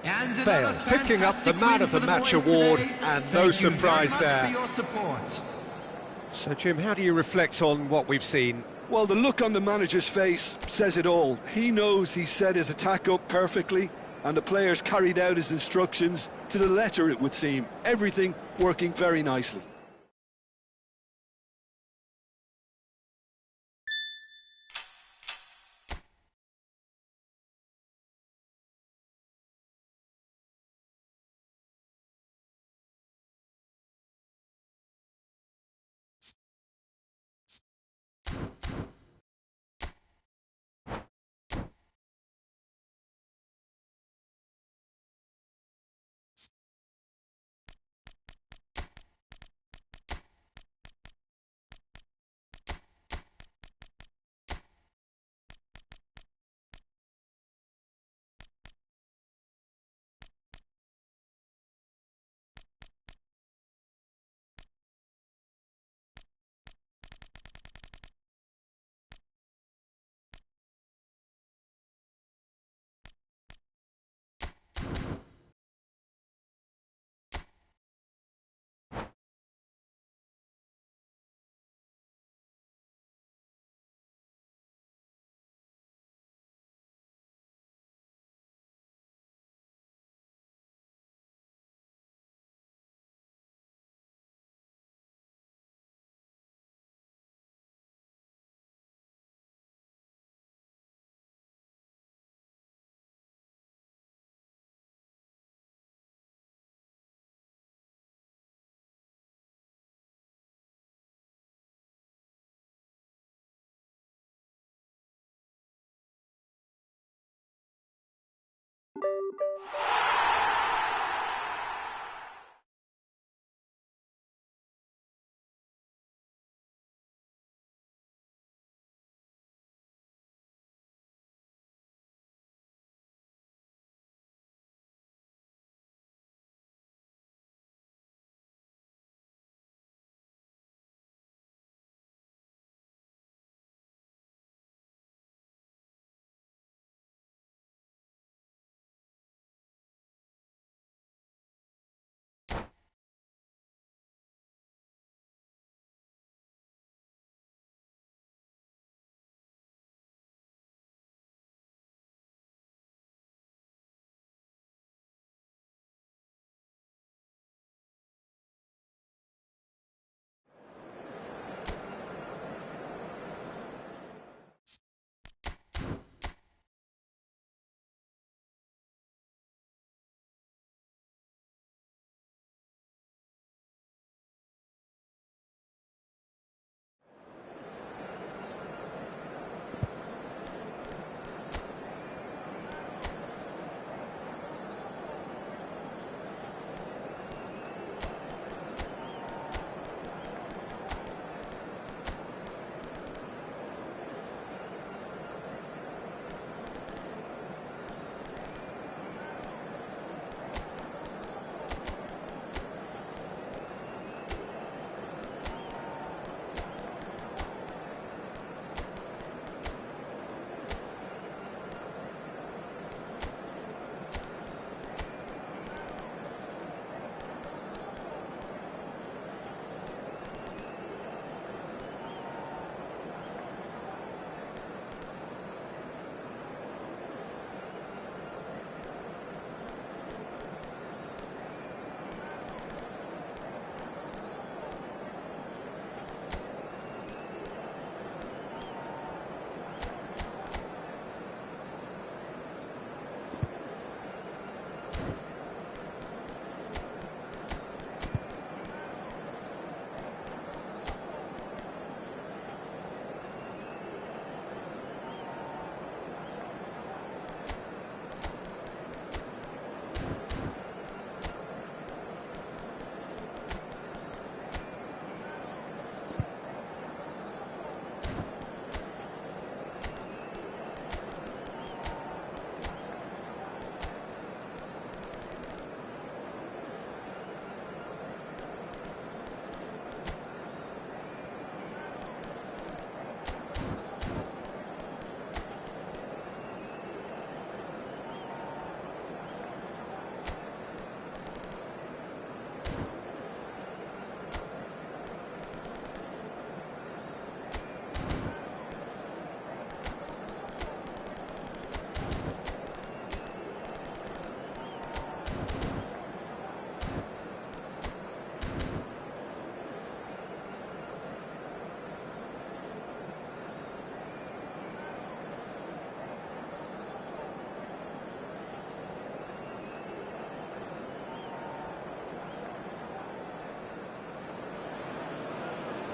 And Bale picking up the Man of the Match award, and no surprise there. So, Jim, how do you reflect on what we've seen? Well, the look on the manager's face says it all. He knows he set his attack up perfectly, and the players carried out his instructions to the letter, it would seem. Everything working very nicely.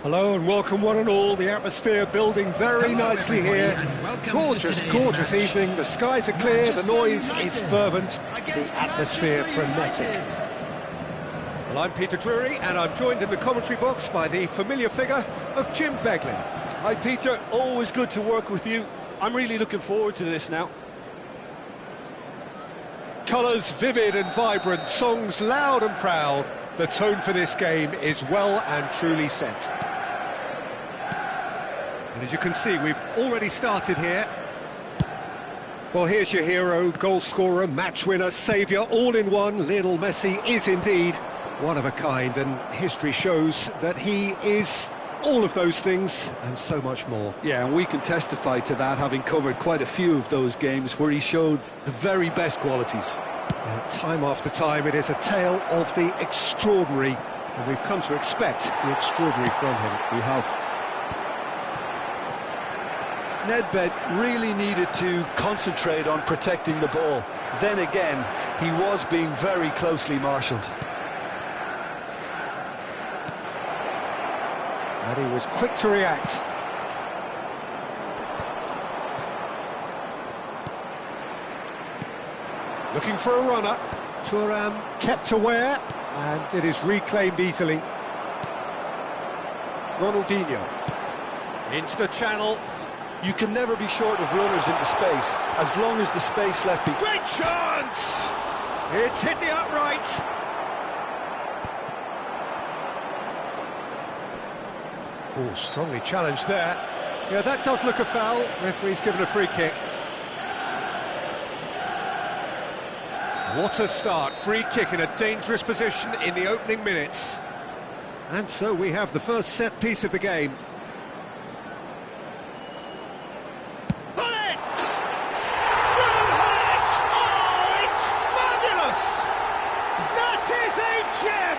Hello and welcome one and all. The atmosphere building very nicely here. Gorgeous, gorgeous evening. The skies are clear, the noise is fervent, the atmosphere frenetic. Well, I'm Peter Drury and I'm joined in the commentary box by the familiar figure of Jim Beglin. Hi Peter, always good to work with you. I'm really looking forward to this now. Colours vivid and vibrant, songs loud and proud. The tone for this game is well and truly set. And as you can see, we've already started here. Well, here's your hero, goal scorer, match winner, saviour, all in one. Lionel Messi is indeed one of a kind, and history shows that he is all of those things and so much more. Yeah, and we can testify to that, having covered quite a few of those games where he showed the very best qualities. Time after time, it is a tale of the extraordinary, and we've come to expect the extraordinary from him. We have. Nedved really needed to concentrate on protecting the ball. Then again, he was being very closely marshalled. And he was quick to react. Looking for a runner. Thuram kept aware, and it is reclaimed easily. Ronaldinho into the channel. You can never be short of runners into space, as long as the space left be... Great chance! It's hit the upright. Oh, strongly challenged there. Yeah, that does look a foul. Referee's given a free kick. What a start. Free kick in a dangerous position in the opening minutes. And so we have the first set piece of the game.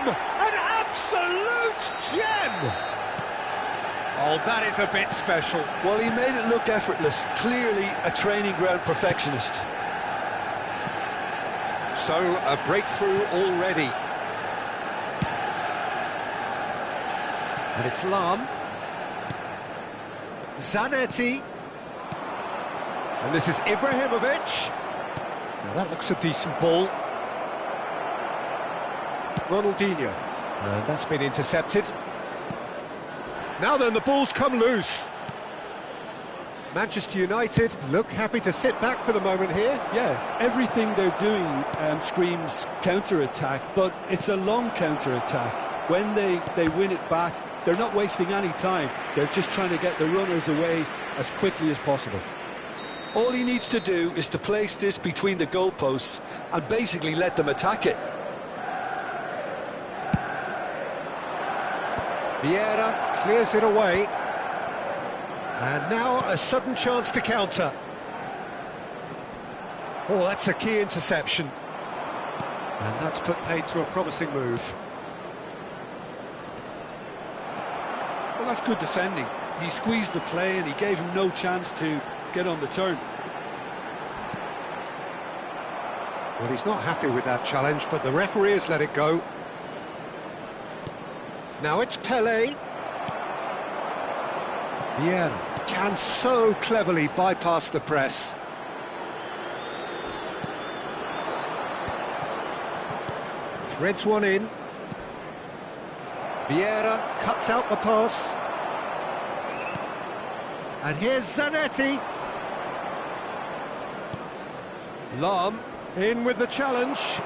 An absolute gem! Oh, that is a bit special. Well, he made it look effortless. Clearly a training ground perfectionist. So, a breakthrough already. And it's Lam. Zanetti. And this is Ibrahimovic. Now that looks a decent ball. Ronaldinho, and that's been intercepted. Now then, the ball's come loose. Manchester United look happy to sit back for the moment here. Yeah, everything they're doing screams counter-attack, but it's a long counter-attack. When they win it back, they're not wasting any time. They're just trying to get the runners away as quickly as possible. All he needs to do is to place this between the goalposts and basically let them attack it. Vieira clears it away. And now a sudden chance to counter. Oh, that's a key interception. And that's put paid to a promising move. Well, that's good defending. He squeezed the play and he gave him no chance to get on the turn. Well, he's not happy with that challenge, but the referee has let it go. Now it's Pelé. Vieira can so cleverly bypass the press. Threads one in. Vieira cuts out the pass. And here's Zanetti. Lam in with the challenge.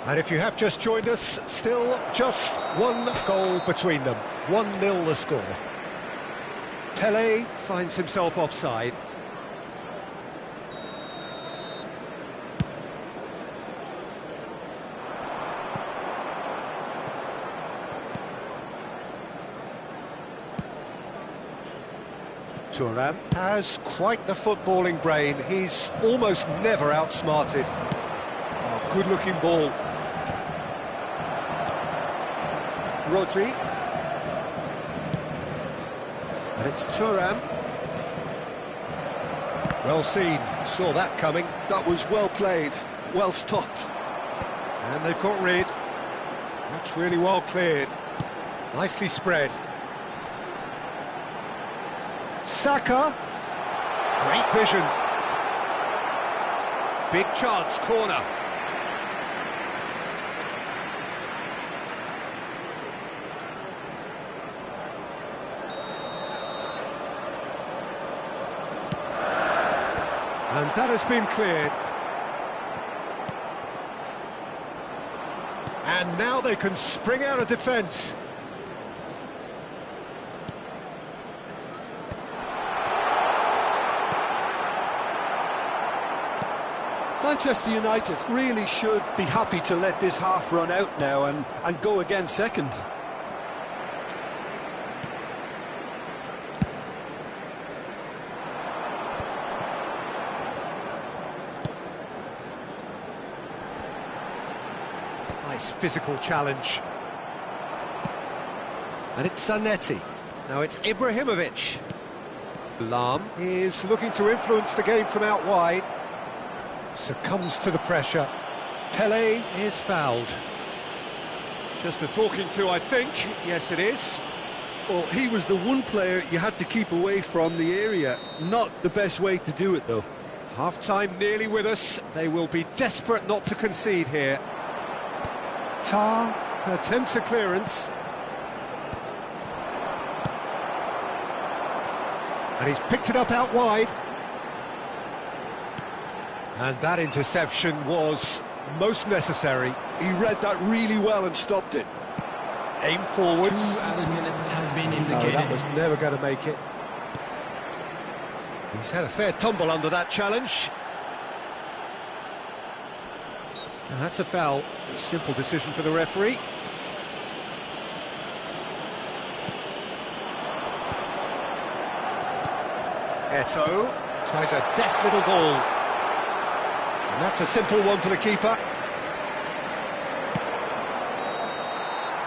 And if you have just joined us, still just one goal between them. 1-0 the score. Pelé finds himself offside. Thuram has quite the footballing brain. He's almost never outsmarted. Oh, good-looking ball. Rodri. And it's Thuram. Well seen, saw that coming. That was well played, well stopped. And they've got rid. That's really well cleared. Nicely spread. Saka. Great vision. Big chance, corner. And that has been cleared. And now they can spring out of defence. Manchester United really should be happy to let this half run out now and go again second. Nice physical challenge. And it's Zanetti. Now it's Ibrahimovic. Lahm is looking to influence the game from out wide. Succumbs to the pressure. Pele is fouled. Just a talking to, I think. Yes, it is. Well, he was the one player you had to keep away from the area. Not the best way to do it, though. Half-time nearly with us. They will be desperate not to concede here. Tar attempts a clearance. And he's picked it up out wide. And that interception was most necessary. He read that really well and stopped it. Aim forwards. 2 added minutes has been indicated. No, that was never going to make it. He's had a fair tumble under that challenge. And that's a foul. A simple decision for the referee. Eto'o tries a deft little ball. And that's a simple one for the keeper.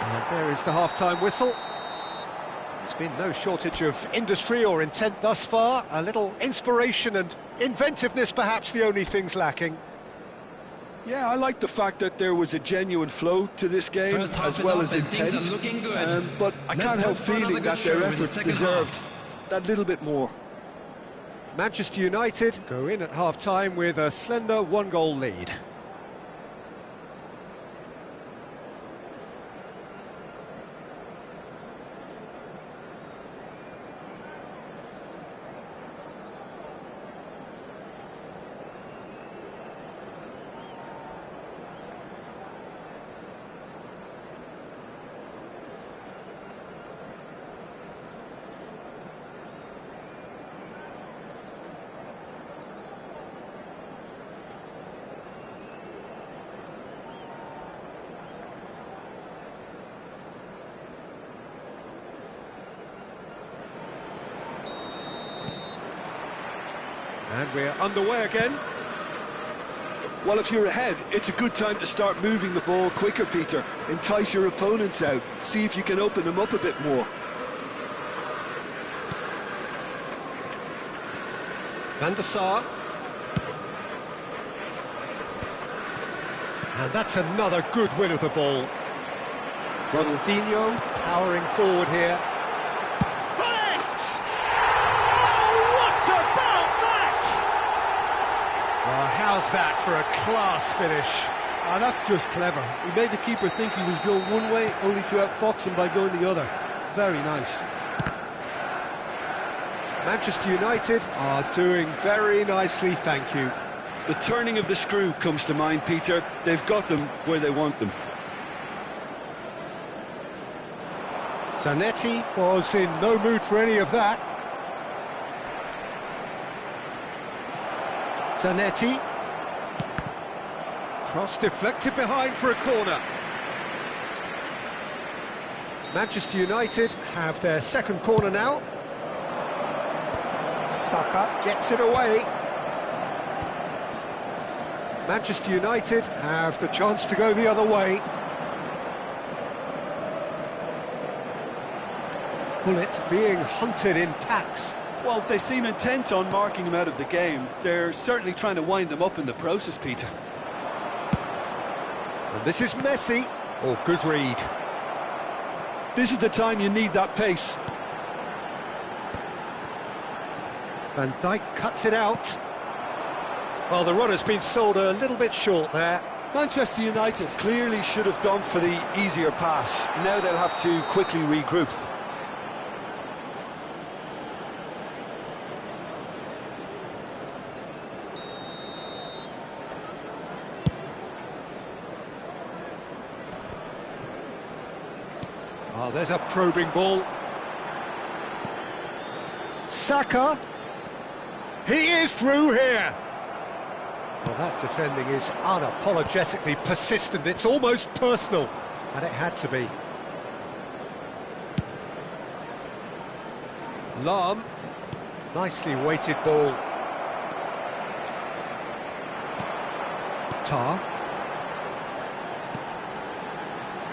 And there is the half-time whistle. There's been no shortage of industry or intent thus far. A little inspiration and inventiveness, perhaps the only things lacking. Yeah, I like the fact that there was a genuine flow to this game as well as intent. But I can't help feeling that their efforts deserved that little bit more. Manchester United go in at half-time with a slender 1-goal lead. And we're underway again. Well, if you're ahead, it's a good time to start moving the ball quicker, Peter. Entice your opponents out. See if you can open them up a bit more. Van der Sar. And that's another good win of the ball. Ronaldinho powering forward here. How's that for a class finish? That's just clever. He made the keeper think he was going one way, only to outfox him by going the other. Very nice. Manchester United are doing very nicely, thank you. The turning of the screw comes to mind, Peter. They've got them where they want them. Zanetti was in no mood for any of that. Zanetti. Cross deflected behind for a corner. Manchester United have their second corner now. Saka gets it away. Manchester United have the chance to go the other way. Bullet being hunted in packs. Well, they seem intent on marking him out of the game. They're certainly trying to wind him up in the process, Peter. And this is Messi. Oh, good read. This is the time you need that pace. Van Dijk cuts it out. Well, the runner's been sold a little bit short there. Manchester United clearly should have gone for the easier pass. Now they'll have to quickly regroup. Oh, there's a probing ball. Saka. He is through here. Well, that defending is unapologetically persistent. It's almost personal, and it had to be. Lahm. Nicely weighted ball. Tar.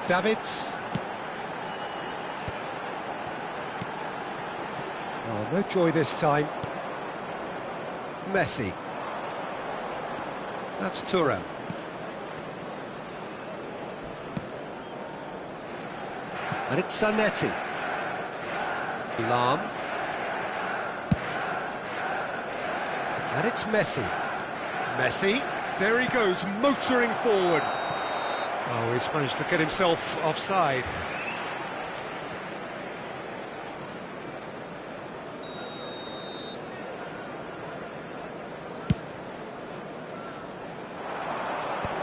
Davids. Oh, no joy this time. Messi. That's Thuram. And it's Zanetti. Lahm. And it's Messi. Messi. There he goes, motoring forward. Oh, he's managed to get himself offside.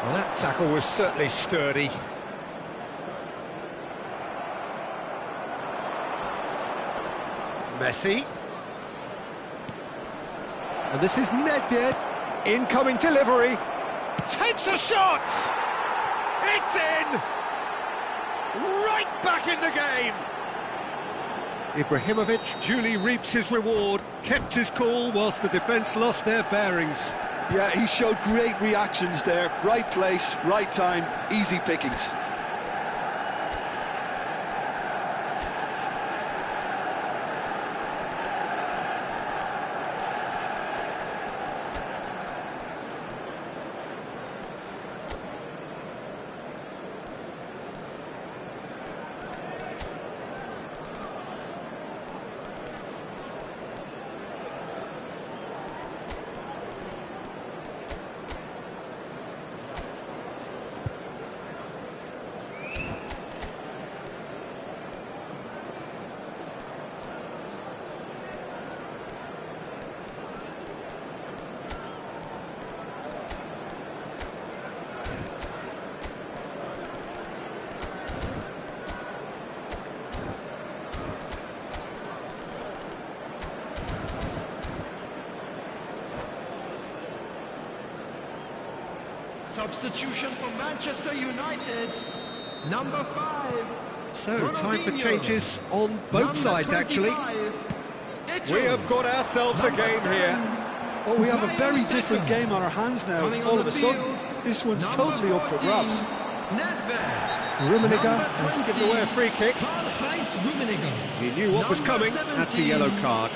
Well, that tackle was certainly sturdy. Messi. And this is Nedved. Incoming delivery. Takes a shot! It's in! Right back in the game! Ibrahimovic duly reaps his reward, kept his cool whilst the defence lost their bearings. Yeah, he showed great reactions there. Right place, right time, easy pickings. Substitution for Manchester United, number 5. So, time for changes on both sides, actually. We have got ourselves a game here. Oh, we have a very different game on our hands now. All of a sudden, this one's totally up for grabs. Rummenigge has given away a free kick. He knew what was coming. That's a yellow card.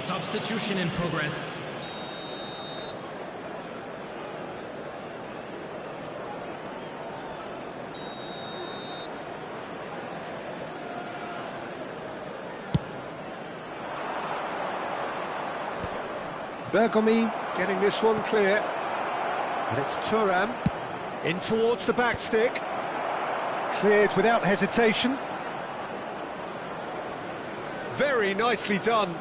Substitution in progress. Bergomi getting this one clear. And it's Thuram in towards the back stick. Cleared without hesitation. Very nicely done.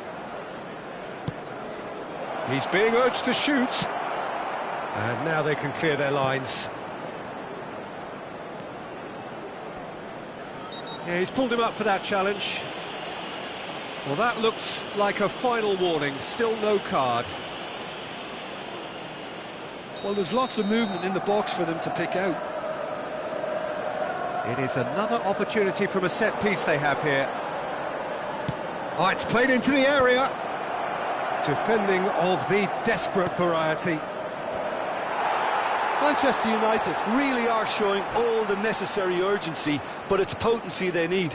He's being urged to shoot. And now they can clear their lines. Yeah, he's pulled him up for that challenge. Well, that looks like a final warning. Still no card. Well, there's lots of movement in the box for them to pick out. It is another opportunity from a set piece they have here. Oh, it's played into the area. Defending of the desperate variety. Manchester United really are showing all the necessary urgency, but it's potency they need.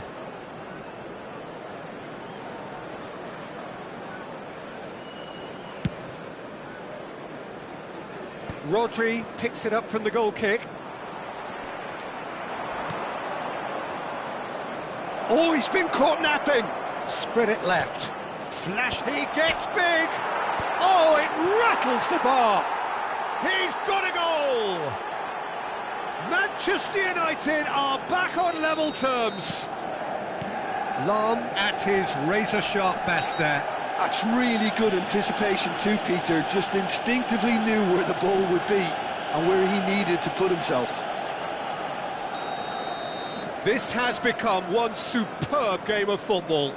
Rodri picks it up from the goal kick. Oh, he's been caught napping. Spread it left. Flash, he gets big. Oh, it rattles the bar. He's got a goal. Manchester United are back on level terms. Lahm at his razor-sharp best there. That's really good anticipation too, Peter. Just instinctively knew where the ball would be and where he needed to put himself. This has become one superb game of football.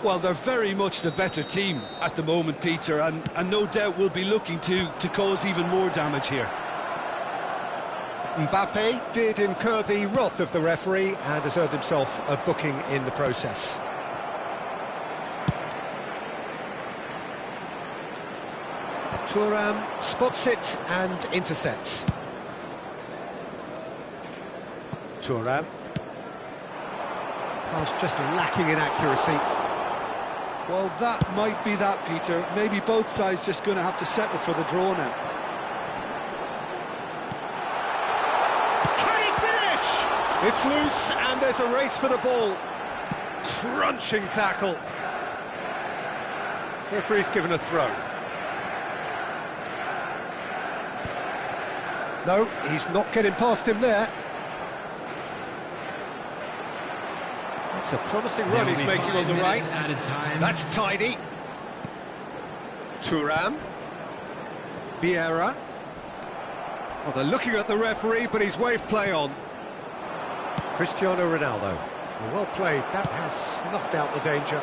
Well, they're very much the better team at the moment, Peter, and no doubt will be looking to cause even more damage here. Mbappe did incur the wrath of the referee and has earned himself a booking in the process. Thuram spots it and intercepts. Thuram. Pass just lacking in accuracy. Well, that might be that, Peter. Maybe both sides just going to have to settle for the draw now. Can he finish? It's loose and there's a race for the ball. Crunching tackle. Referee's given a throw. No, he's not getting past him there. It's a promising run he's making on the right. That's tidy. Thuram. Vieira. Well, they're looking at the referee, but he's waved play on. Cristiano Ronaldo. Well played. That has snuffed out the danger.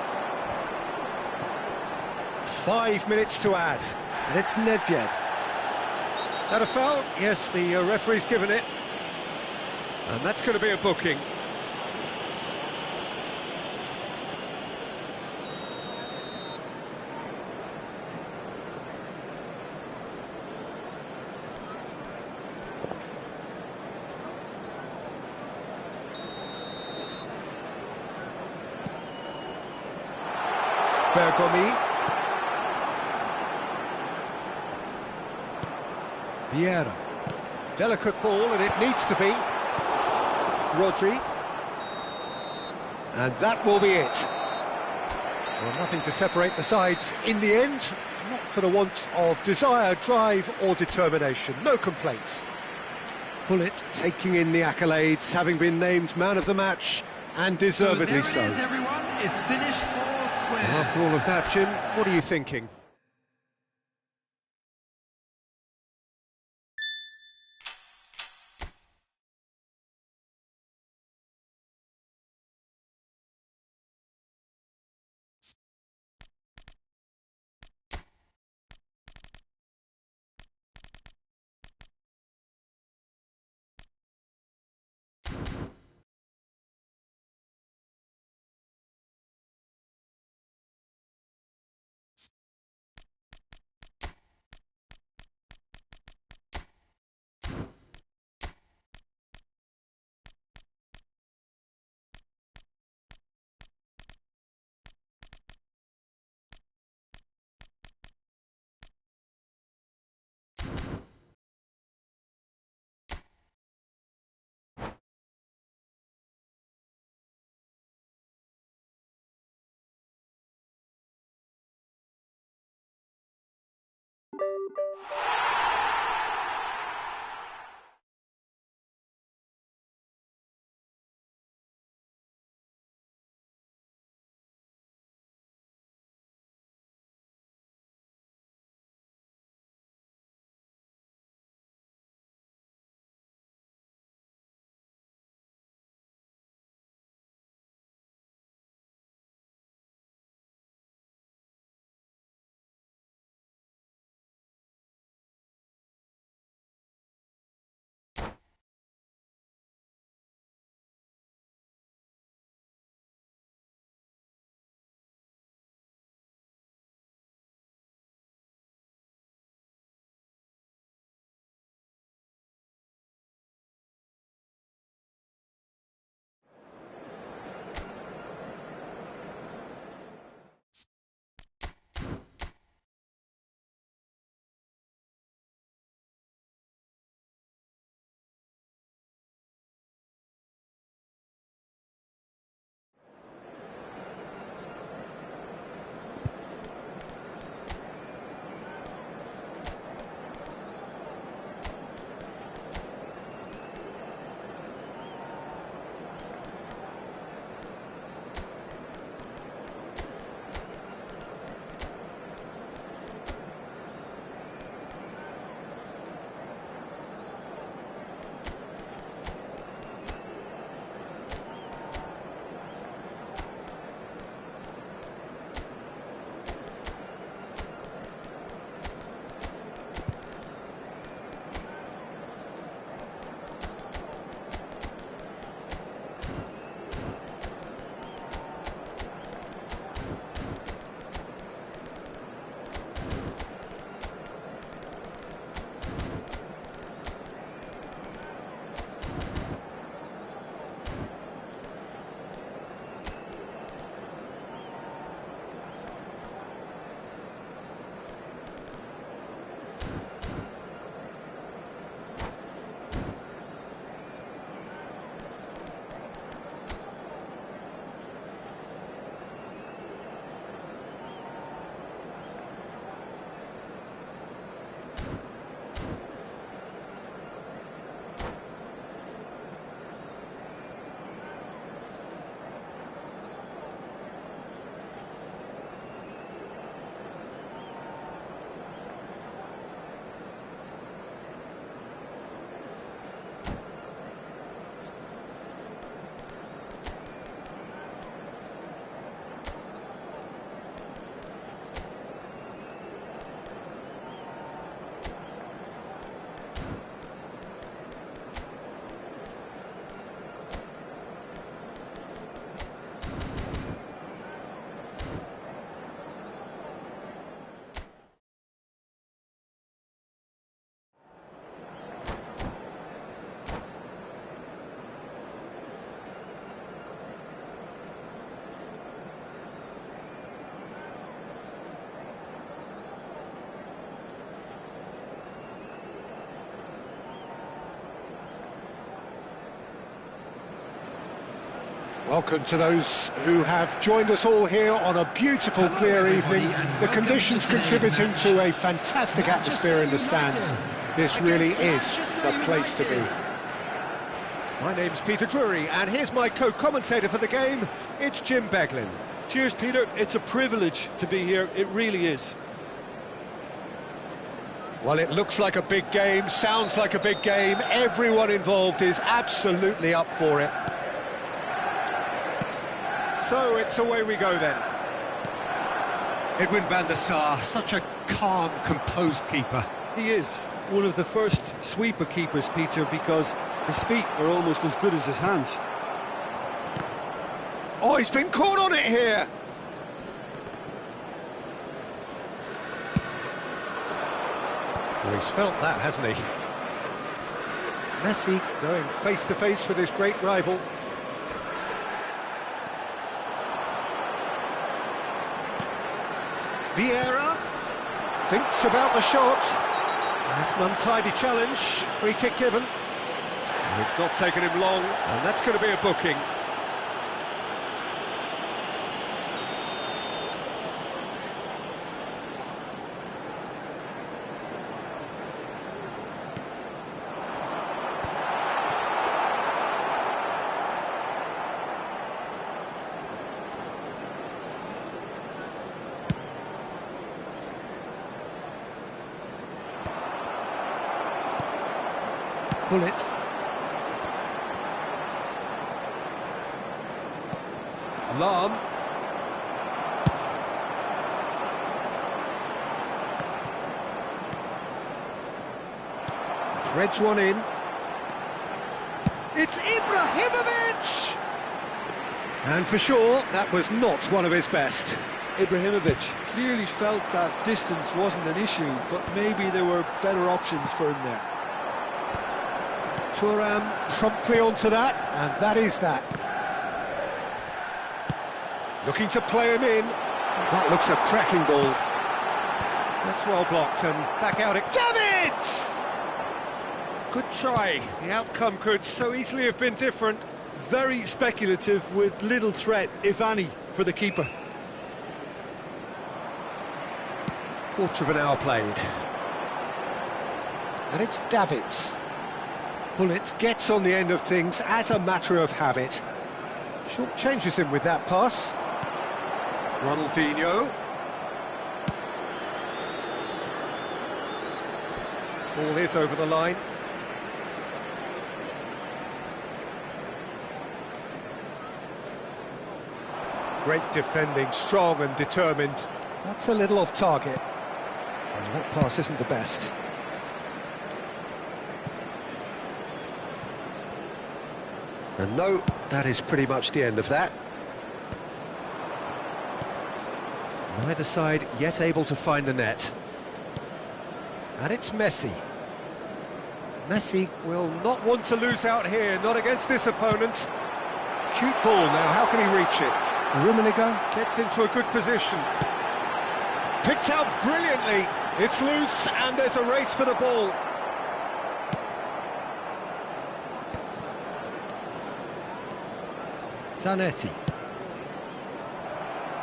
5 minutes to add. And it's Nedved. That a foul? Yes, the referee's given it. And that's going to be a booking. Bergomi. Vieira. Delicate ball, and it needs to be. Rodri. And that will be it. Well, nothing to separate the sides in the end. Not for the want of desire, drive or determination. No complaints. Bullet taking in the accolades, having been named man of the match, and deservedly so. There it is, everyone. It's finished four square. And after all of that, Jim, what are you thinking? Welcome to those who have joined us all here on a beautiful, clear evening. The conditions contributing to a fantastic atmosphere in the stands. This really is the place to be. My name's Peter Drury, and here's my co-commentator for the game. It's Jim Beglin. Cheers, Peter. It's a privilege to be here. It really is. Well, it looks like a big game, sounds like a big game. Everyone involved is absolutely up for it. So it's away we go then. Edwin van der Sar, such a calm, composed keeper. He is one of the first sweeper keepers, Peter, because his feet are almost as good as his hands. Oh, he's been caught on it here. Well, he's felt that, hasn't he? Messi going face-to-face with his great rival. Vieira thinks about the shot. That's an untidy challenge. Free kick given. And it's not taken him long, and that's going to be a booking. Pull it. Lam. Threads one in. It's Ibrahimovic! And for sure, that was not one of his best. Ibrahimovic clearly felt that distance wasn't an issue, but maybe there were better options for him there. Thuram promptly onto that, and that is that. Looking to play him in. That looks a cracking ball. That's well blocked, and back out it. Davids! Good try. The outcome could so easily have been different. Very speculative with little threat, if any, for the keeper. Quarter of an hour played. And it's Davids. Bullet gets on the end of things as a matter of habit. Short changes him with that pass. Ronaldinho. Ball is over the line. Great defending, strong and determined. That's a little off target. And that pass isn't the best. And no, that is pretty much the end of that. Neither side yet able to find the net. And it's Messi. Messi will not want to lose out here, not against this opponent. Cute ball now, how can he reach it? Rummenigge gets into a good position. Picked out brilliantly. It's loose and there's a race for the ball. Zanetti.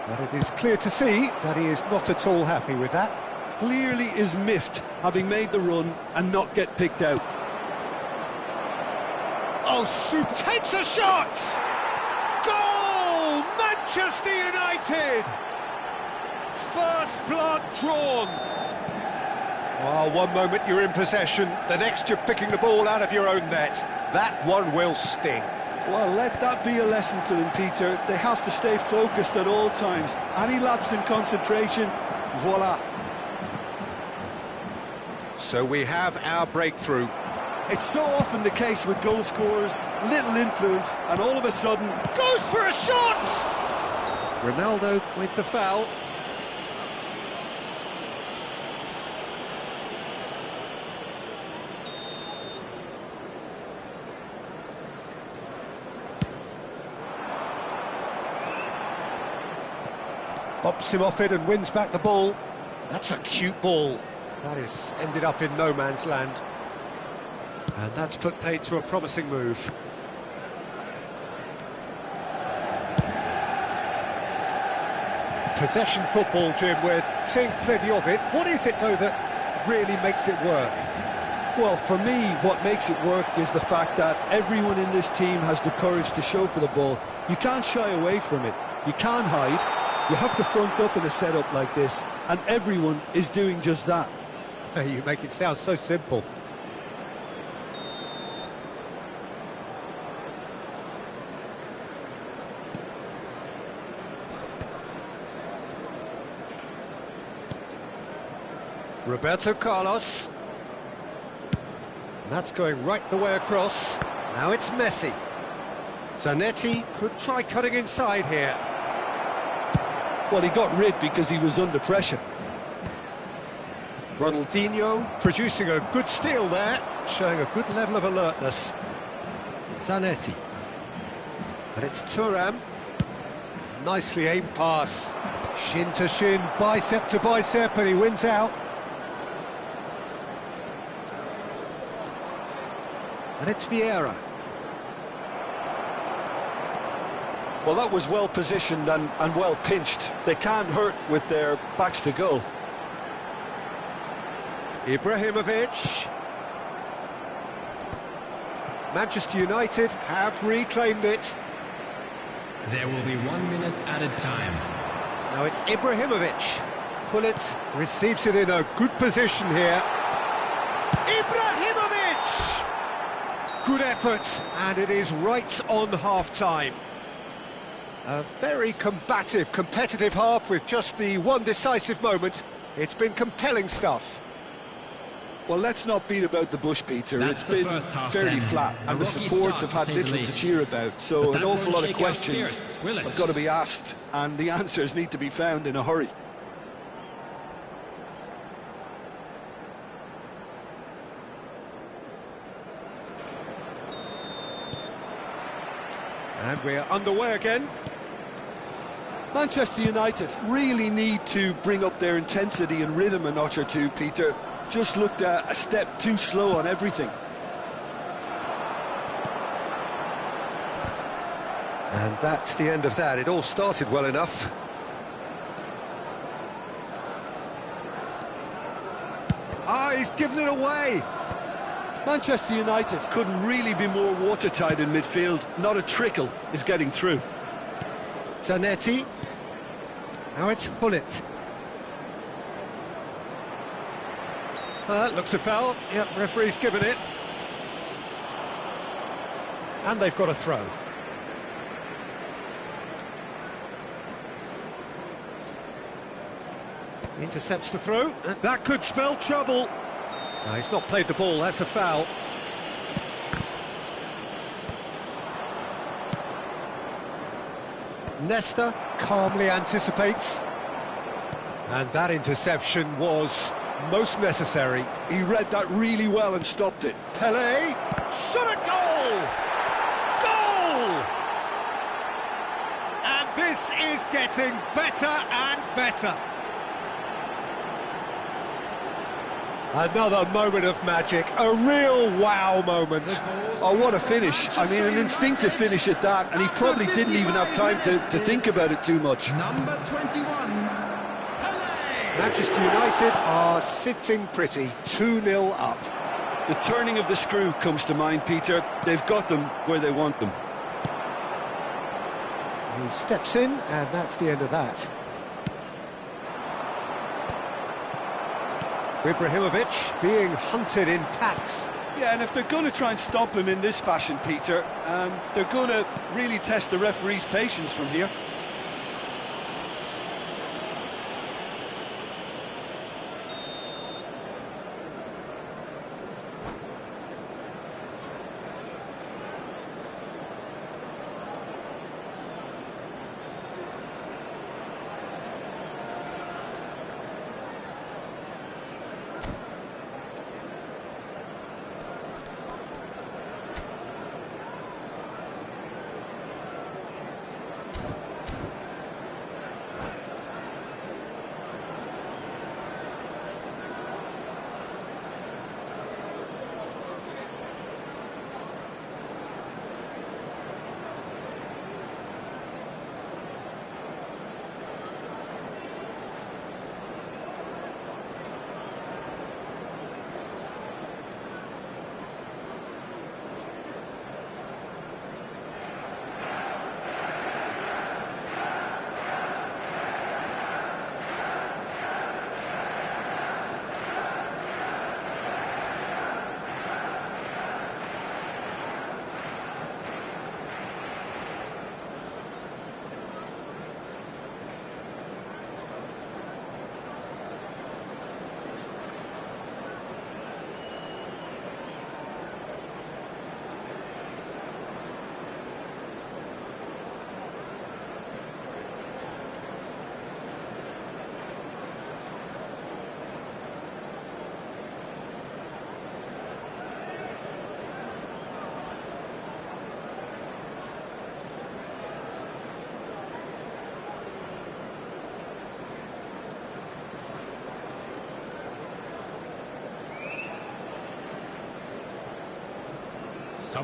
But it is clear to see that he is not at all happy with that. Clearly is miffed, having made the run and not get picked out. Oh, super! Takes a shot! Goal! Manchester United! First blood drawn. Well, one moment you're in possession, the next you're picking the ball out of your own net. That one will sting. Well, let that be a lesson to them, Peter. They have to stay focused at all times. Any lapse in concentration, voila. So we have our breakthrough. It's so often the case with goal scorers, little influence, and all of a sudden... Goes for a shot! Ronaldo with the foul. Bops him off it and wins back the ball. That's a cute ball. That is ended up in no man's land. And that's put paid to a promising move. Possession football, Jim, we're seeing plenty of it. What is it, though, that really makes it work? Well, for me, what makes it work is the fact that everyone in this team has the courage to show for the ball. You can't shy away from it. You can't hide. You have to front up in a setup like this, and everyone is doing just that. You make it sound so simple. Roberto Carlos. And that's going right the way across. Now it's Messi. Zanetti could try cutting inside here. Well, he got rid because he was under pressure. Ronaldinho producing a good steal there, showing a good level of alertness. Zanetti. And it's Thuram. Nicely aimed pass. Shin to shin, bicep to bicep, and he wins out. And it's Vieira. Well, that was well positioned and well pinched. They can't hurt with their backs to goal. Ibrahimovic. Manchester United have reclaimed it. There will be 1 minute added time. Now it's Ibrahimovic. Pullet receives it in a good position here. Ibrahimovic! Good effort, and it is right on half-time. A very combative, competitive half with just the one decisive moment. It's been compelling stuff. Well, let's not beat about the bush, Peter. That's it's been fairly flat, and the supports have had little to cheer about, so an awful lot of questions have got to be asked, and the answers need to be found in a hurry. And we're underway again. Manchester United really need to bring up their intensity and rhythm a notch or two, Peter. Just looked a step too slow on everything. And that's the end of that. It all started well enough. He's given it away. Manchester United couldn't really be more watertight in midfield. Not a trickle is getting through. Zanetti. Now it's Hullet. Looks a foul. Yep, referee's given it. And they've got a throw. Intercepts the throw. That could spell trouble. No, he's not played the ball, that's a foul. Nesta calmly anticipates. And that interception was most necessary. He read that really well and stopped it. Pelé, shot a goal! Goal! And this is getting better and better. Another moment of magic, a real wow moment. Oh, what a finish. I mean, an instinctive finish at that, and he probably didn't even have time to think about it too much. Number 21, Pelé! Manchester United are sitting pretty, 2-0 up. The turning of the screw comes to mind, Peter. They've got them where they want them. He steps in, and that's the end of that. Ibrahimovic being hunted in packs. Yeah, and if they're going to try and stop him in this fashion, Peter, they're going to really test the referee's patience from here.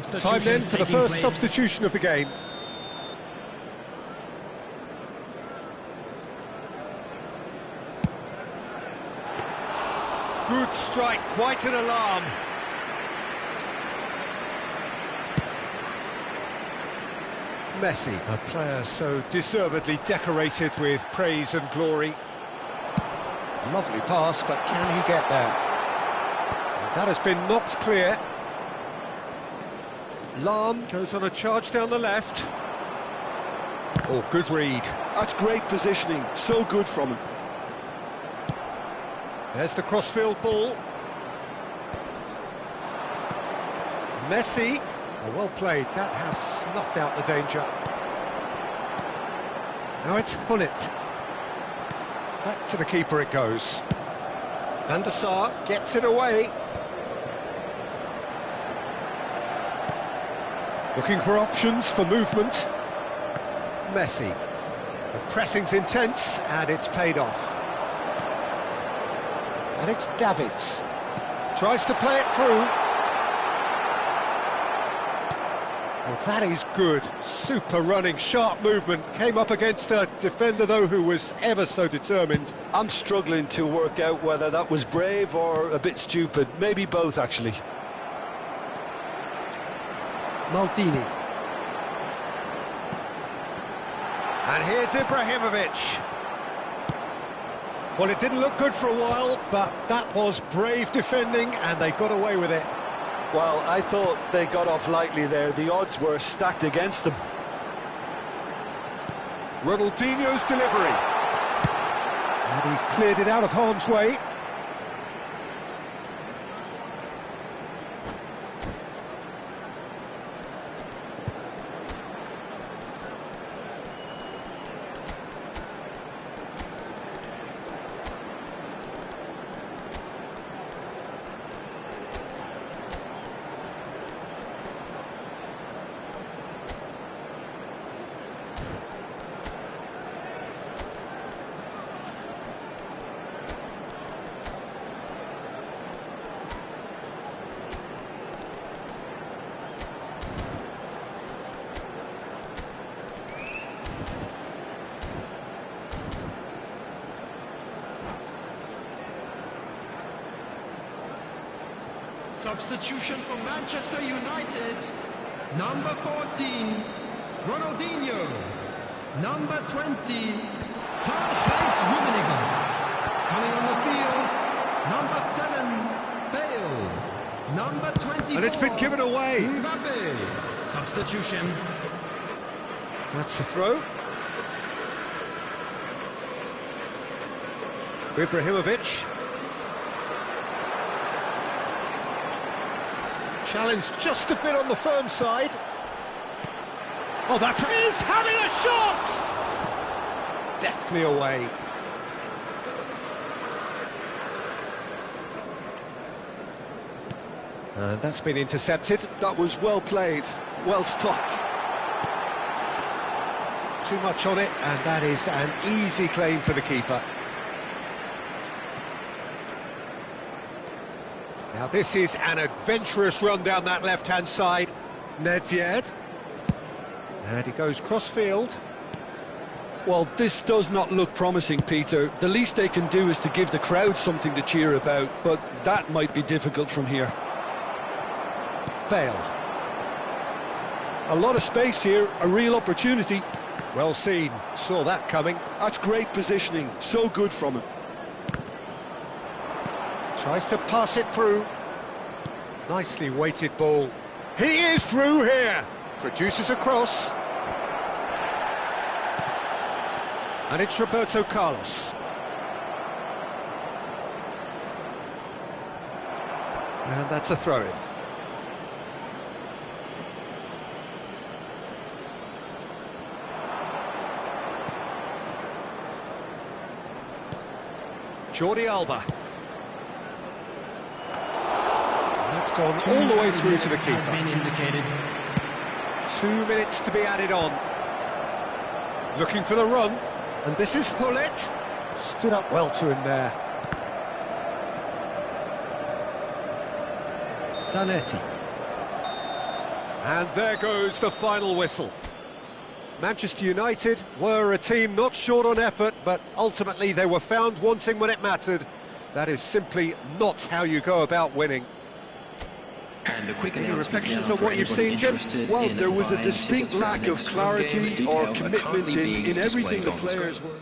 Time then for the first substitution of the game. Good strike, quite an alarm. Messi, a player so deservedly decorated with praise and glory. Lovely pass, but can he get there? And that has been knocked clear. Lahm goes on a charge down the left. Oh, good read. That's great positioning, so good from him. There's the crossfield ball. Messi, oh, well played, that has snuffed out the danger. Now it's Hullet. Back to the keeper it goes. Van der Sar gets it away. Looking for options for movement. Messi. The pressing's intense and it's paid off. And it's Davids. Tries to play it through. Well, that is good. Super running, sharp movement. Came up against a defender, though, who was ever so determined. I'm struggling to work out whether that was brave or a bit stupid. Maybe both, actually. Maldini. And here's Ibrahimovic. Well, it didn't look good for a while, but that was brave defending, and they got away with it. Well, I thought they got off lightly there. The odds were stacked against them. Ronaldinho's delivery. And he's cleared it out of harm's way. Substitution for Manchester United. Number 14, Ronaldinho. Number 20, Karl-Heinz Rummenigge. Coming on the field, number 7, Bale. Number 24, And it's been given away. Mbappe. Substitution. That's a throw. Ibrahimovic. Challenge just a bit on the firm side. Oh, that is having a shot! Deftly away. And that's been intercepted. That was well played, well stopped. Too much on it, and that is an easy claim for the keeper. Now this is an adventurous run down that left-hand side. Nedved. And he goes cross-field. Well, this does not look promising, Peter. The least they can do is to give the crowd something to cheer about, but that might be difficult from here. Bale. A lot of space here, a real opportunity. Well seen, saw that coming. That's great positioning, so good from him. Tries to pass it through. Nicely weighted ball. He is through here. Produces a cross. And it's Roberto Carlos. And that's a throw-in. Jordi Alba. That's gone all the way through to the keeper. Has been indicated. 2 minutes to be added on. Looking for the run. And this is Hullet. Stood up well to him there. Zanetti. And there goes the final whistle. Manchester United were a team not short on effort, but ultimately they were found wanting when it mattered. That is simply not how you go about winning. And a quick Any reflections on what you've seen, Jim? Well, there was a distinct lack of clarity or commitment in everything the players were.